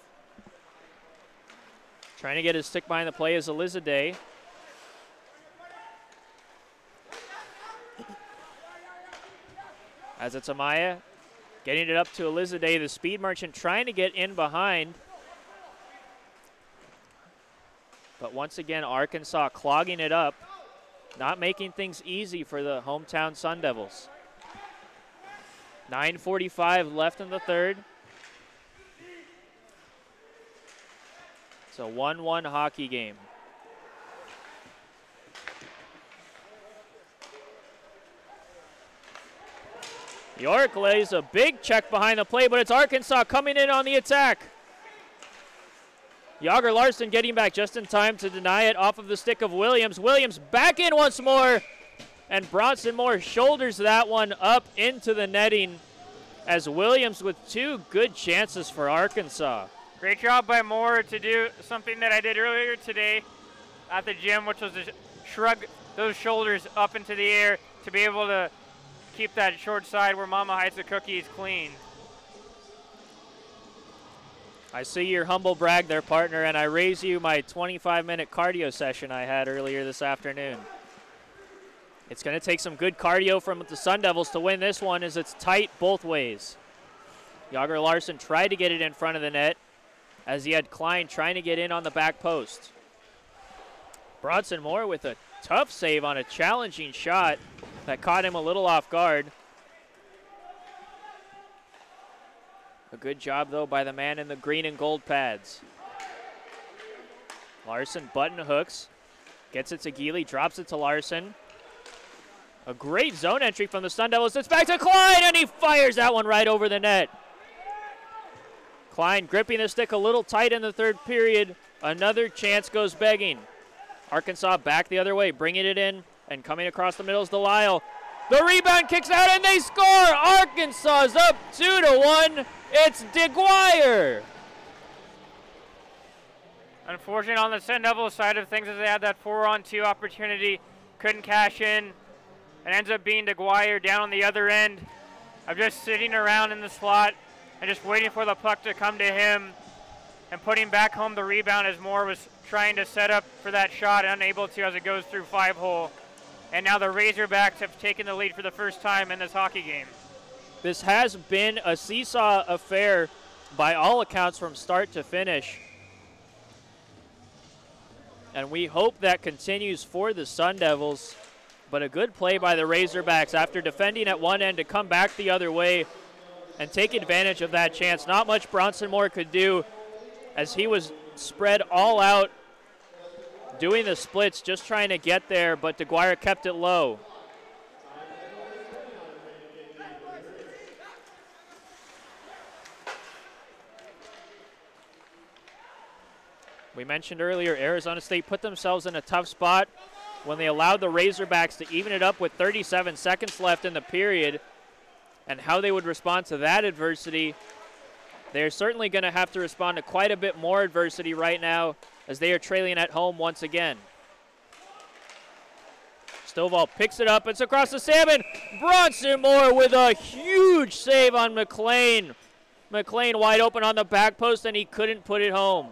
Trying to get his stick behind the play is Elizade. As it's Amaya getting it up to Elizade, the speed merchant trying to get in behind. But once again, Arkansas clogging it up, not making things easy for the hometown Sun Devils. 9:45 left in the third. It's a 1-1 hockey game. York lays a big check behind the play, but it's Arkansas coming in on the attack. Yager Larson getting back just in time to deny it off of the stick of Williams. Williams back in once more, and Bronson Moore shoulders that one up into the netting as Williams with two good chances for Arkansas. Great job by Moore to do something that I did earlier today at the gym, which was to shrug those shoulders up into the air, to be able to keep that short side where Mama hides the cookies clean. I see your humble brag there, partner, and I raise you my 25-minute cardio session I had earlier this afternoon. It's going to take some good cardio from the Sun Devils to win this one, as it's tight both ways. Jager Larson tried to get it in front of the net, as he had Klein trying to get in on the back post. Bronson Moore with a tough save on a challenging shot that caught him a little off guard. A good job, though, by the man in the green and gold pads. Larson button hooks, gets it to Geely, drops it to Larson. A great zone entry from the Sun Devils. It's back to Klein, and he fires that one right over the net. Klein gripping the stick a little tight in the third period. Another chance goes begging. Arkansas back the other way, bringing it in, and coming across the middle is Delisle. The rebound kicks out, and they score! Arkansas is up 2-1. It's DeGuire. Unfortunate on the Sun Devils side of things, as they had that 4-on-2 opportunity, couldn't cash in, and ends up being DeGuire down on the other end of just sitting around in the slot and just waiting for the puck to come to him and putting back home the rebound as Moore was trying to set up for that shot, unable to as it goes through 5-hole. And now the Razorbacks have taken the lead for the first time in this hockey game. This has been a seesaw affair by all accounts from start to finish. And we hope that continues for the Sun Devils. But a good play by the Razorbacks after defending at one end to come back the other way and take advantage of that chance. Not much Bronson Moore could do, as he was spread all out doing the splits, just trying to get there, but DeGuire kept it low. We mentioned earlier, Arizona State put themselves in a tough spot when they allowed the Razorbacks to even it up with 37 seconds left in the period, and how they would respond to that adversity. They're certainly going to have to respond to quite a bit more adversity right now, as they are trailing at home once again. Stovall picks it up. It's across the salmon. Bronson Moore with a huge save on McLean. McLean wide open on the back post, and he couldn't put it home.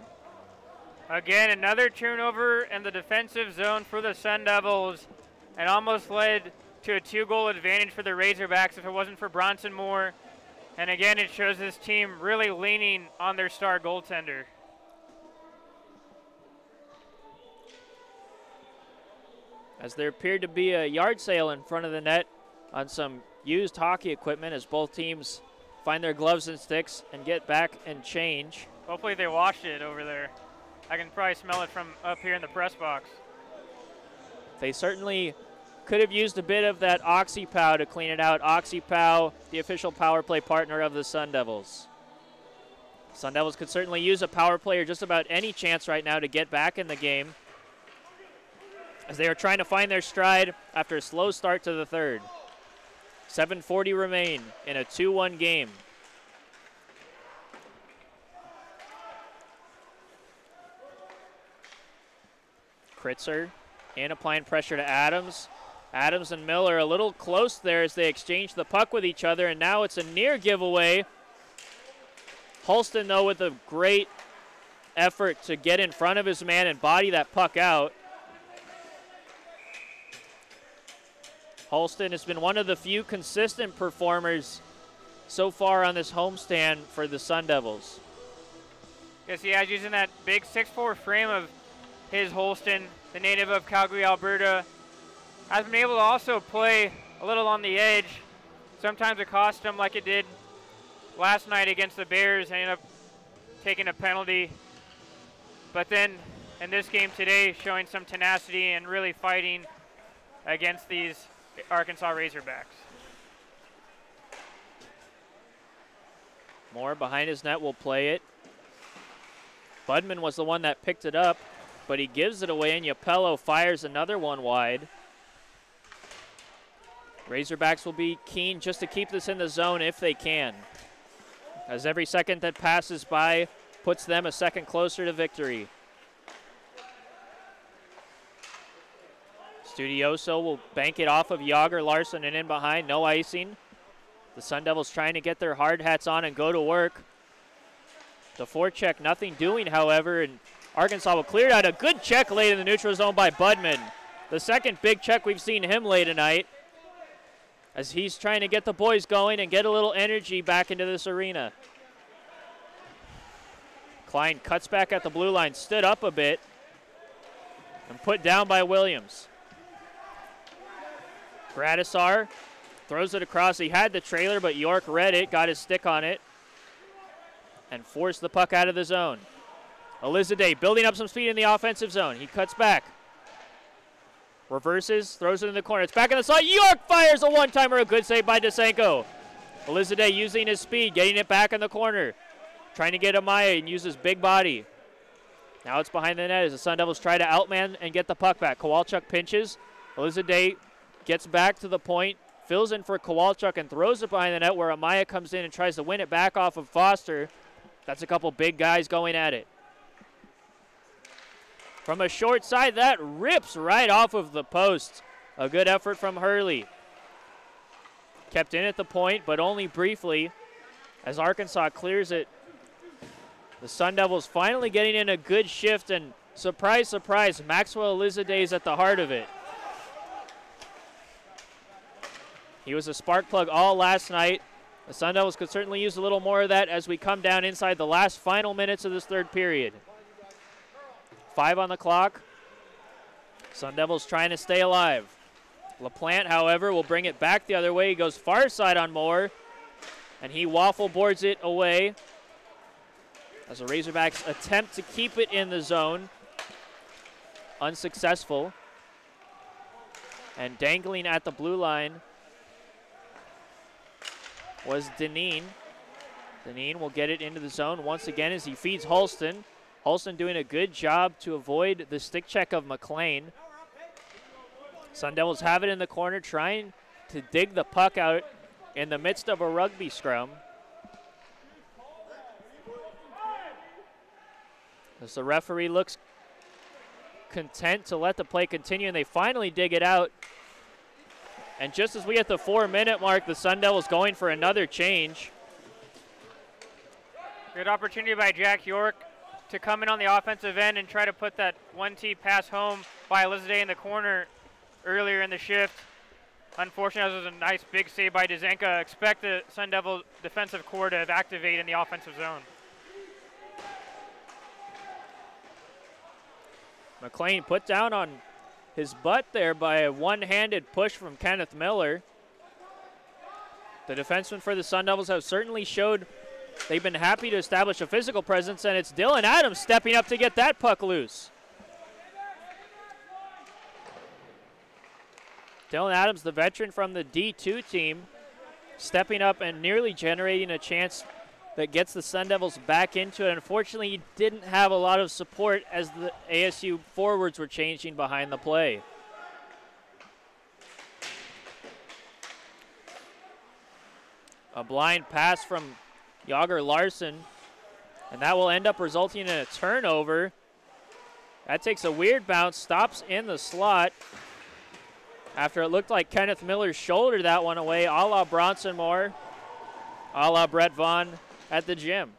Again, another turnover in the defensive zone for the Sun Devils, and almost led to a 2-goal advantage for the Razorbacks if it wasn't for Bronson Moore. And again, it shows this team really leaning on their star goaltender. As there appeared to be a yard sale in front of the net on some used hockey equipment, as both teams find their gloves and sticks and get back and change. Hopefully they washed it over there. I can probably smell it from up here in the press box. They certainly could have used a bit of that OxyPow to clean it out. OxyPow, the official power play partner of the Sun Devils. Sun Devils could certainly use a power play or just about any chance right now to get back in the game, as they are trying to find their stride after a slow start to the third. 7:40 remain in a 2-1 game. Kritzer and applying pressure to Adams. Adams and Miller a little close there as they exchange the puck with each other, and now it's a near giveaway. Holston, though, with a great effort to get in front of his man and body that puck out. Holston has been one of the few consistent performers so far on this homestand for the Sun Devils. Yes, he has, using that big 6'4" frame of his Holston, the native of Calgary, Alberta, has been able to also play a little on the edge. Sometimes it cost him, like it did last night against the Bears, and ended up taking a penalty. But then in this game today, showing some tenacity and really fighting against these Arkansas Razorbacks. Moore behind his net will play it. Budman was the one that picked it up, but he gives it away, and Yapello fires another one wide. Razorbacks will be keen just to keep this in the zone if they can, as every second that passes by puts them a second closer to victory. Studioso will bank it off of Yager, Larson, and in behind. No icing. The Sun Devils trying to get their hard hats on and go to work. The forecheck, nothing doing, however, and Arkansas will clear it out. A good check laid in the neutral zone by Budman. The second big check we've seen him lay tonight, as he's trying to get the boys going and get a little energy back into this arena. Klein cuts back at the blue line, stood up a bit, and put down by Williams. Gradisar throws it across. He had the trailer, but York read it, got his stick on it, and forced the puck out of the zone. Elizade building up some speed in the offensive zone. He cuts back. Reverses, throws it in the corner. It's back in the slot. York fires a one-timer. A good save by Desenko. Elizade using his speed, getting it back in the corner. Trying to get Amaya and use his big body. Now it's behind the net as the Sun Devils try to outman and get the puck back. Kowalchuk pinches. Elizade gets back to the point, fills in for Kowalchuk and throws it behind the net where Amaya comes in and tries to win it back off of Foster. That's a couple big guys going at it. From a short side, that rips right off of the post. A good effort from Hurley. Kept in at the point, but only briefly as Arkansas clears it. The Sun Devils finally getting in a good shift, and surprise, surprise, Maxwell Elizade is at the heart of it. He was a spark plug all last night. The Sun Devils could certainly use a little more of that as we come down inside the last final minutes of this third period. 5 on the clock. Sun Devils trying to stay alive. LaPlante, however, will bring it back the other way. He goes far side on Moore, and he waffle boards it away as the Razorbacks attempt to keep it in the zone. Unsuccessful. And dangling at the blue line was Deneen. Deneen will get it into the zone once again as he feeds Holston. Holston doing a good job to avoid the stick check of McLean. Sun Devils have it in the corner, trying to dig the puck out in the midst of a rugby scrum. As the referee looks content to let the play continue, and they finally dig it out. And just as we hit the 4-minute mark, the Sun Devils going for another change. Good opportunity by Jack York to come in on the offensive end and try to put that 1T pass home by Elizade in the corner earlier in the shift. Unfortunately, this was a nice big save by Dezenka. Expect the Sun Devil defensive core to activate in the offensive zone. McLean put down on his butt there by a one-handed push from Kenneth Miller. The defensemen for the Sun Devils have certainly showed they've been happy to establish a physical presence, and it's Dylan Adams stepping up to get that puck loose. Dylan Adams, the veteran from the D2 team, stepping up and nearly generating a chance that gets the Sun Devils back into it. Unfortunately, he didn't have a lot of support as the ASU forwards were changing behind the play. A blind pass from Yager Larson, and that will end up resulting in a turnover. That takes a weird bounce, stops in the slot after it looked like Kenneth Miller shouldered that one away, a la Bronson Moore, a la Brett Vaughn at the gym.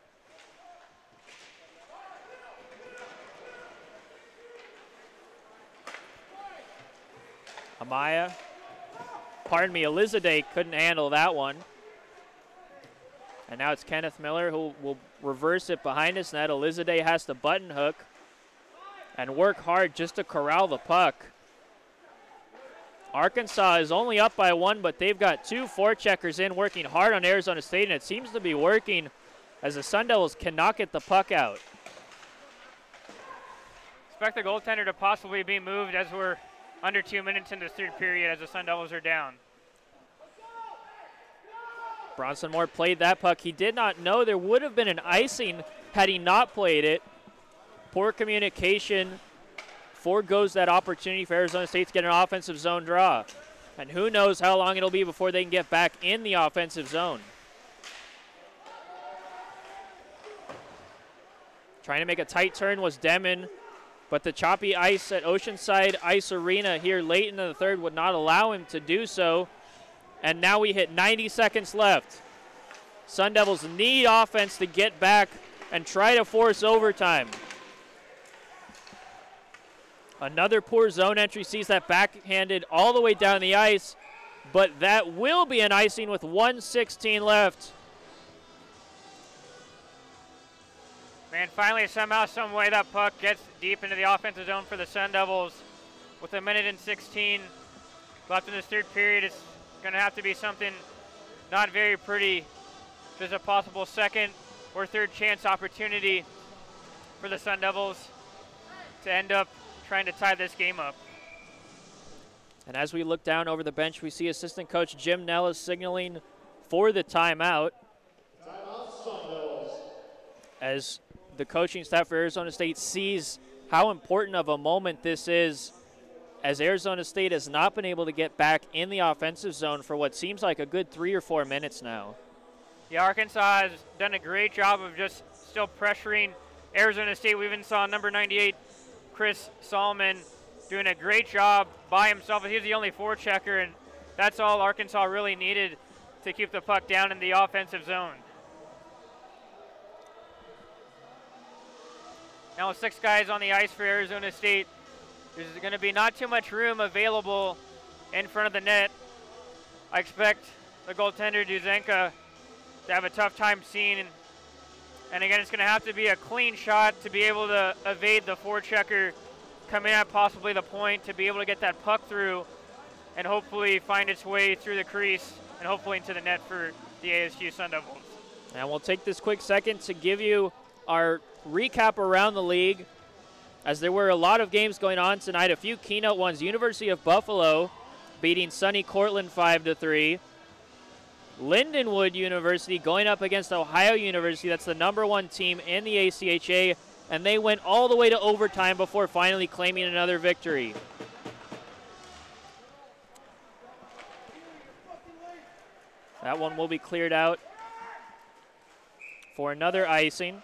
Elizade couldn't handle that one. And now it's Kenneth Miller who will reverse it behind his net. Elizade has to button hook and work hard just to corral the puck. Arkansas is only up by 1, but they've got 2 forecheckers in working hard on Arizona State, and it seems to be working as the Sun Devils cannot get the puck out. Expect the goaltender to possibly be moved as we're under 2 minutes into the third period as the Sun Devils are down. Bronson Moore played that puck. He did not know there would have been an icing had he not played it. Poor communication foregoes that opportunity for Arizona State to get an offensive zone draw. And who knows how long it'll be before they can get back in the offensive zone. Trying to make a tight turn was Demon, but the choppy ice at Oceanside Ice Arena here late in the third would not allow him to do so. And now we hit 90 seconds left. Sun Devils need offense to get back and try to force overtime. Another poor zone entry sees that backhanded all the way down the ice, but that will be an icing with 1:16 left. Man, finally, somehow, some way, that puck gets deep into the offensive zone for the Sun Devils. With 1:16 left in this third period, it's going to have to be something not very pretty. There's a possible second or third chance opportunity for the Sun Devils to end up trying to tie this game up. And as we look down over the bench, we see assistant coach Jim Nellis signaling for the timeout. As the coaching staff for Arizona State sees how important of a moment this is, as Arizona State has not been able to get back in the offensive zone for what seems like a good 3 or 4 minutes now. Yeah, Arkansas has done a great job of just still pressuring Arizona State. We even saw number 98, Chris Solomon, doing a great job by himself. He's the only forechecker, and that's all Arkansas really needed to keep the puck down in the offensive zone. Now with 6 guys on the ice for Arizona State, there's going to be not too much room available in front of the net. I expect the goaltender, Duzenka, to have a tough time seeing. And again, it's going to have to be a clean shot to be able to evade the forechecker coming at possibly the point, to be able to get that puck through and hopefully find its way through the crease and hopefully into the net for the ASU Sun Devils. And we'll take this quick second to give you our recap around the league, as there were a lot of games going on tonight. A few keynote ones. University of Buffalo beating Sunny Cortland 5-3. Lindenwood University going up against Ohio University. That's the #1 team in the ACHA, and they went all the way to overtime before finally claiming another victory. That one will be cleared out for another icing.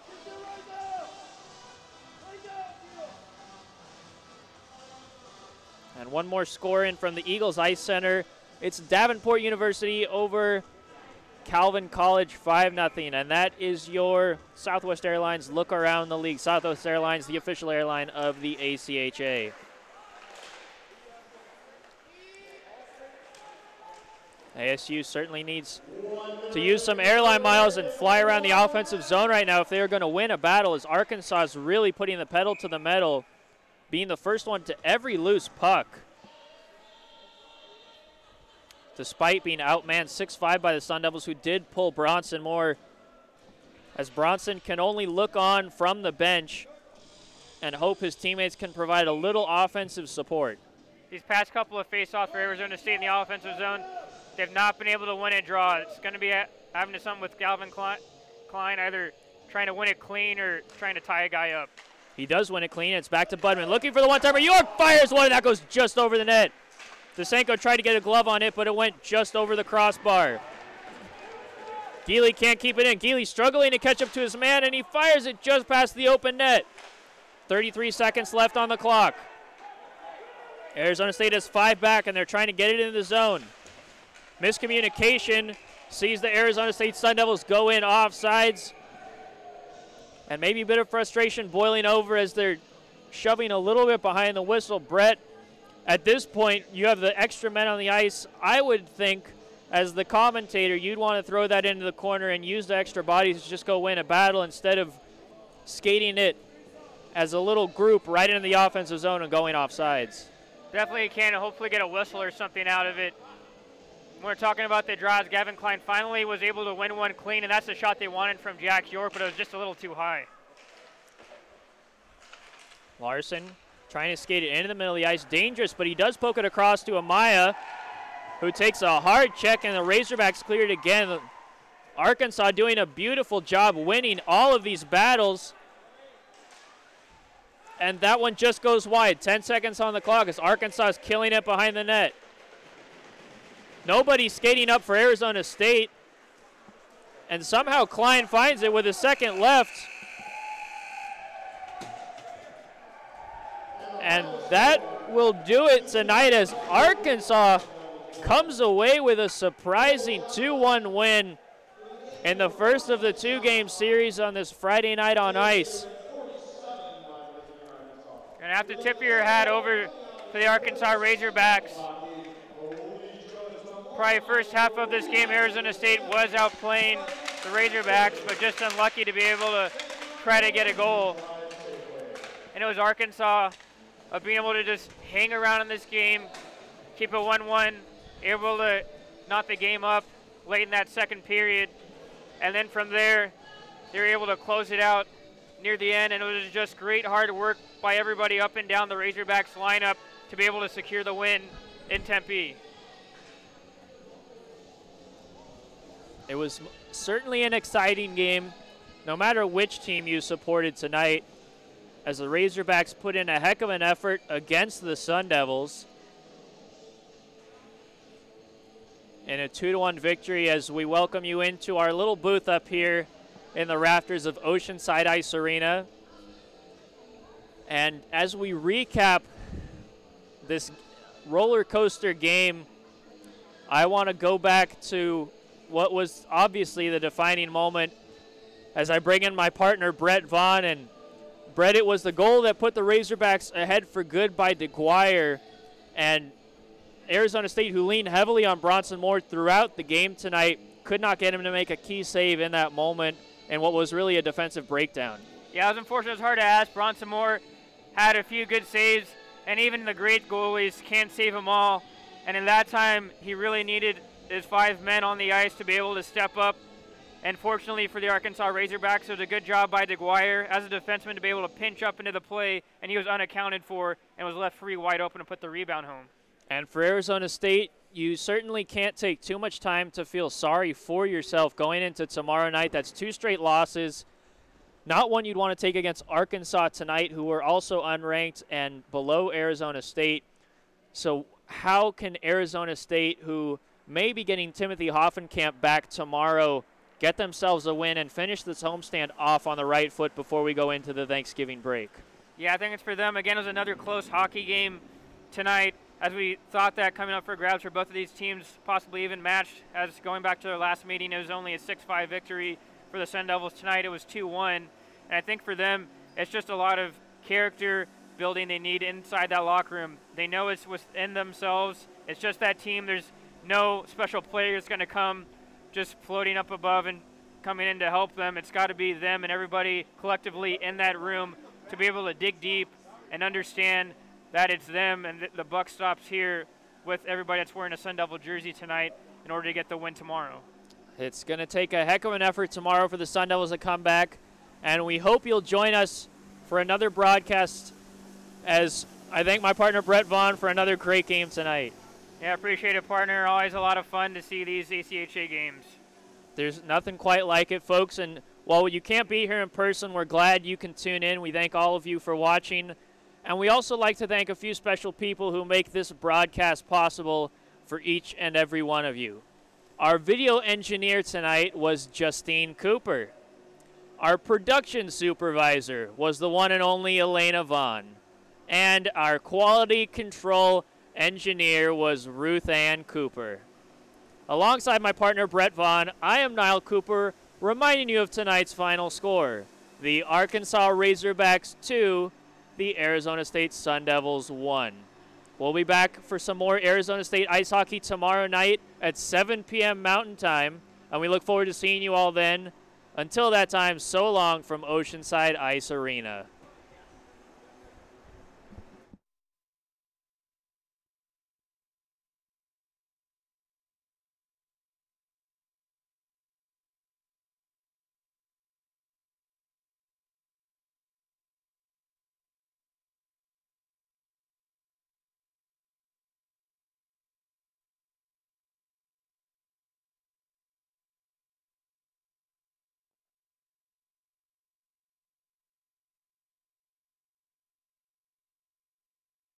And one more score in from the Eagles Ice Center. It's Davenport University over Calvin College 5-0. And that is your Southwest Airlines look around the league. Southwest Airlines, the official airline of the ACHA. ASU certainly needs to use some airline miles and fly around the offensive zone right now if they are going to win a battle, as Arkansas is really putting the pedal to the metal, being the first one to every loose puck, despite being outmanned 6-5 by the Sun Devils, who did pull Bronson Moore, as Bronson can only look on from the bench and hope his teammates can provide a little offensive support. These past couple of face-offs for Arizona State in the offensive zone, they've not been able to win a draw. It's going to be having to something with Galvin Klein, either trying to win it clean or trying to tie a guy up. He does win it clean. It's back to Budman. Looking for the one-timer. York fires one, and that goes just over the net. Dusenko tried to get a glove on it, but it went just over the crossbar. Geely can't keep it in. Geely struggling to catch up to his man, and he fires it just past the open net. 33 seconds left on the clock. Arizona State has 5 back, and they're trying to get it in the zone. Miscommunication sees the Arizona State Sun Devils go in offsides. And maybe a bit of frustration boiling over as they're shoving a little bit behind the whistle. Brett, at this point, you have the extra men on the ice. I would think, as the commentator, you'd want to throw that into the corner and use the extra bodies to just go win a battle instead of skating it as a little group right into the offensive zone and going offsides. Definitely can hopefully get a whistle or something out of it. When we're talking about the draws, Gavin Klein finally was able to win one clean, and that's the shot they wanted from Jack York, but it was just a little too high. Larson trying to skate it into the middle of the ice. Dangerous, but he does poke it across to Amaya, who takes a hard check, and the Razorbacks cleared it again. Arkansas doing a beautiful job winning all of these battles. And that one just goes wide. 10 seconds on the clock as Arkansas is killing it behind the net. Nobody skating up for Arizona State. And somehow Klein finds it with a second left. And that will do it tonight as Arkansas comes away with a surprising 2-1 win in the first of the two-game series on this Friday night on ice. Gonna have to tip your hat over to the Arkansas Razorbacks. Probably first half of this game, Arizona State was outplaying the Razorbacks, but just unlucky to be able to try to get a goal. And it was Arkansas being able to just hang around in this game, keep it 1-1, able to knock the game up late in that second period. And then from there, they were able to close it out near the end, and it was just great hard work by everybody up and down the Razorbacks lineup to be able to secure the win in Tempe. It was certainly an exciting game, no matter which team you supported tonight, as the Razorbacks put in a heck of an effort against the Sun Devils in a 2-1 victory, as we welcome you into our little booth up here in the rafters of Oceanside Ice Arena. And as we recap this roller coaster game, I want to go back to what was obviously the defining moment as I bring in my partner, Brett Vaughn. And Brett, it was the goal that put the Razorbacks ahead for good by DeGuire, and Arizona State, who leaned heavily on Bronson Moore throughout the game tonight, could not get him to make a key save in that moment and what was really a defensive breakdown. Yeah, it was unfortunate. It was hard to ask. Bronson Moore had a few good saves, and even the great goalies can't save them all. And in that time, he really needed his 5 men on the ice to be able to step up. And fortunately for the Arkansas Razorbacks, it was a good job by DeGuire as a defenseman to be able to pinch up into the play, and he was unaccounted for and was left free wide open to put the rebound home. And for Arizona State, you certainly can't take too much time to feel sorry for yourself going into tomorrow night. That's 2 straight losses. Not one you'd want to take against Arkansas tonight, who were also unranked and below Arizona State. So how can Arizona State, who may be getting Timothy Hoffenkamp back tomorrow, get themselves a win and finish this homestand off on the right foot before we go into the Thanksgiving break? Yeah, I think it's for them. Again, it was another close hockey game tonight, as we thought that coming up for grabs for both of these teams, possibly even matched. As going back to their last meeting, it was only a 6-5 victory for the Sun Devils. Tonight it was 2-1. And I think for them, it's just a lot of character building they need inside that locker room. They know it's within themselves. It's just that team. There's no special players going to come just floating up above and coming in to help them. It's got to be them and everybody collectively in that room to be able to dig deep and understand that it's them, and the buck stops here with everybody that's wearing a Sun Devil jersey tonight in order to get the win tomorrow. It's going to take a heck of an effort tomorrow for the Sun Devils to come back, and we hope you'll join us for another broadcast, as I thank my partner Brett Vaughn for another great game tonight. Yeah, appreciate it, partner. Always a lot of fun to see these ACHA games. There's nothing quite like it, folks, and while you can't be here in person, we're glad you can tune in. We thank all of you for watching. And we also like to thank a few special people who make this broadcast possible for each and every one of you. Our video engineer tonight was Justine Cooper. Our production supervisor was the one and only Elena Vaughn. And our quality control engineer was Ruth Ann Cooper. Alongside my partner Brett Vaughn, I am Niall Cooper, reminding you of tonight's final score. The Arkansas Razorbacks 2, the Arizona State Sun Devils 1. We'll be back for some more Arizona State ice hockey tomorrow night at 7 p.m. Mountain Time, and we look forward to seeing you all then. Until that time, so long from Oceanside Ice Arena.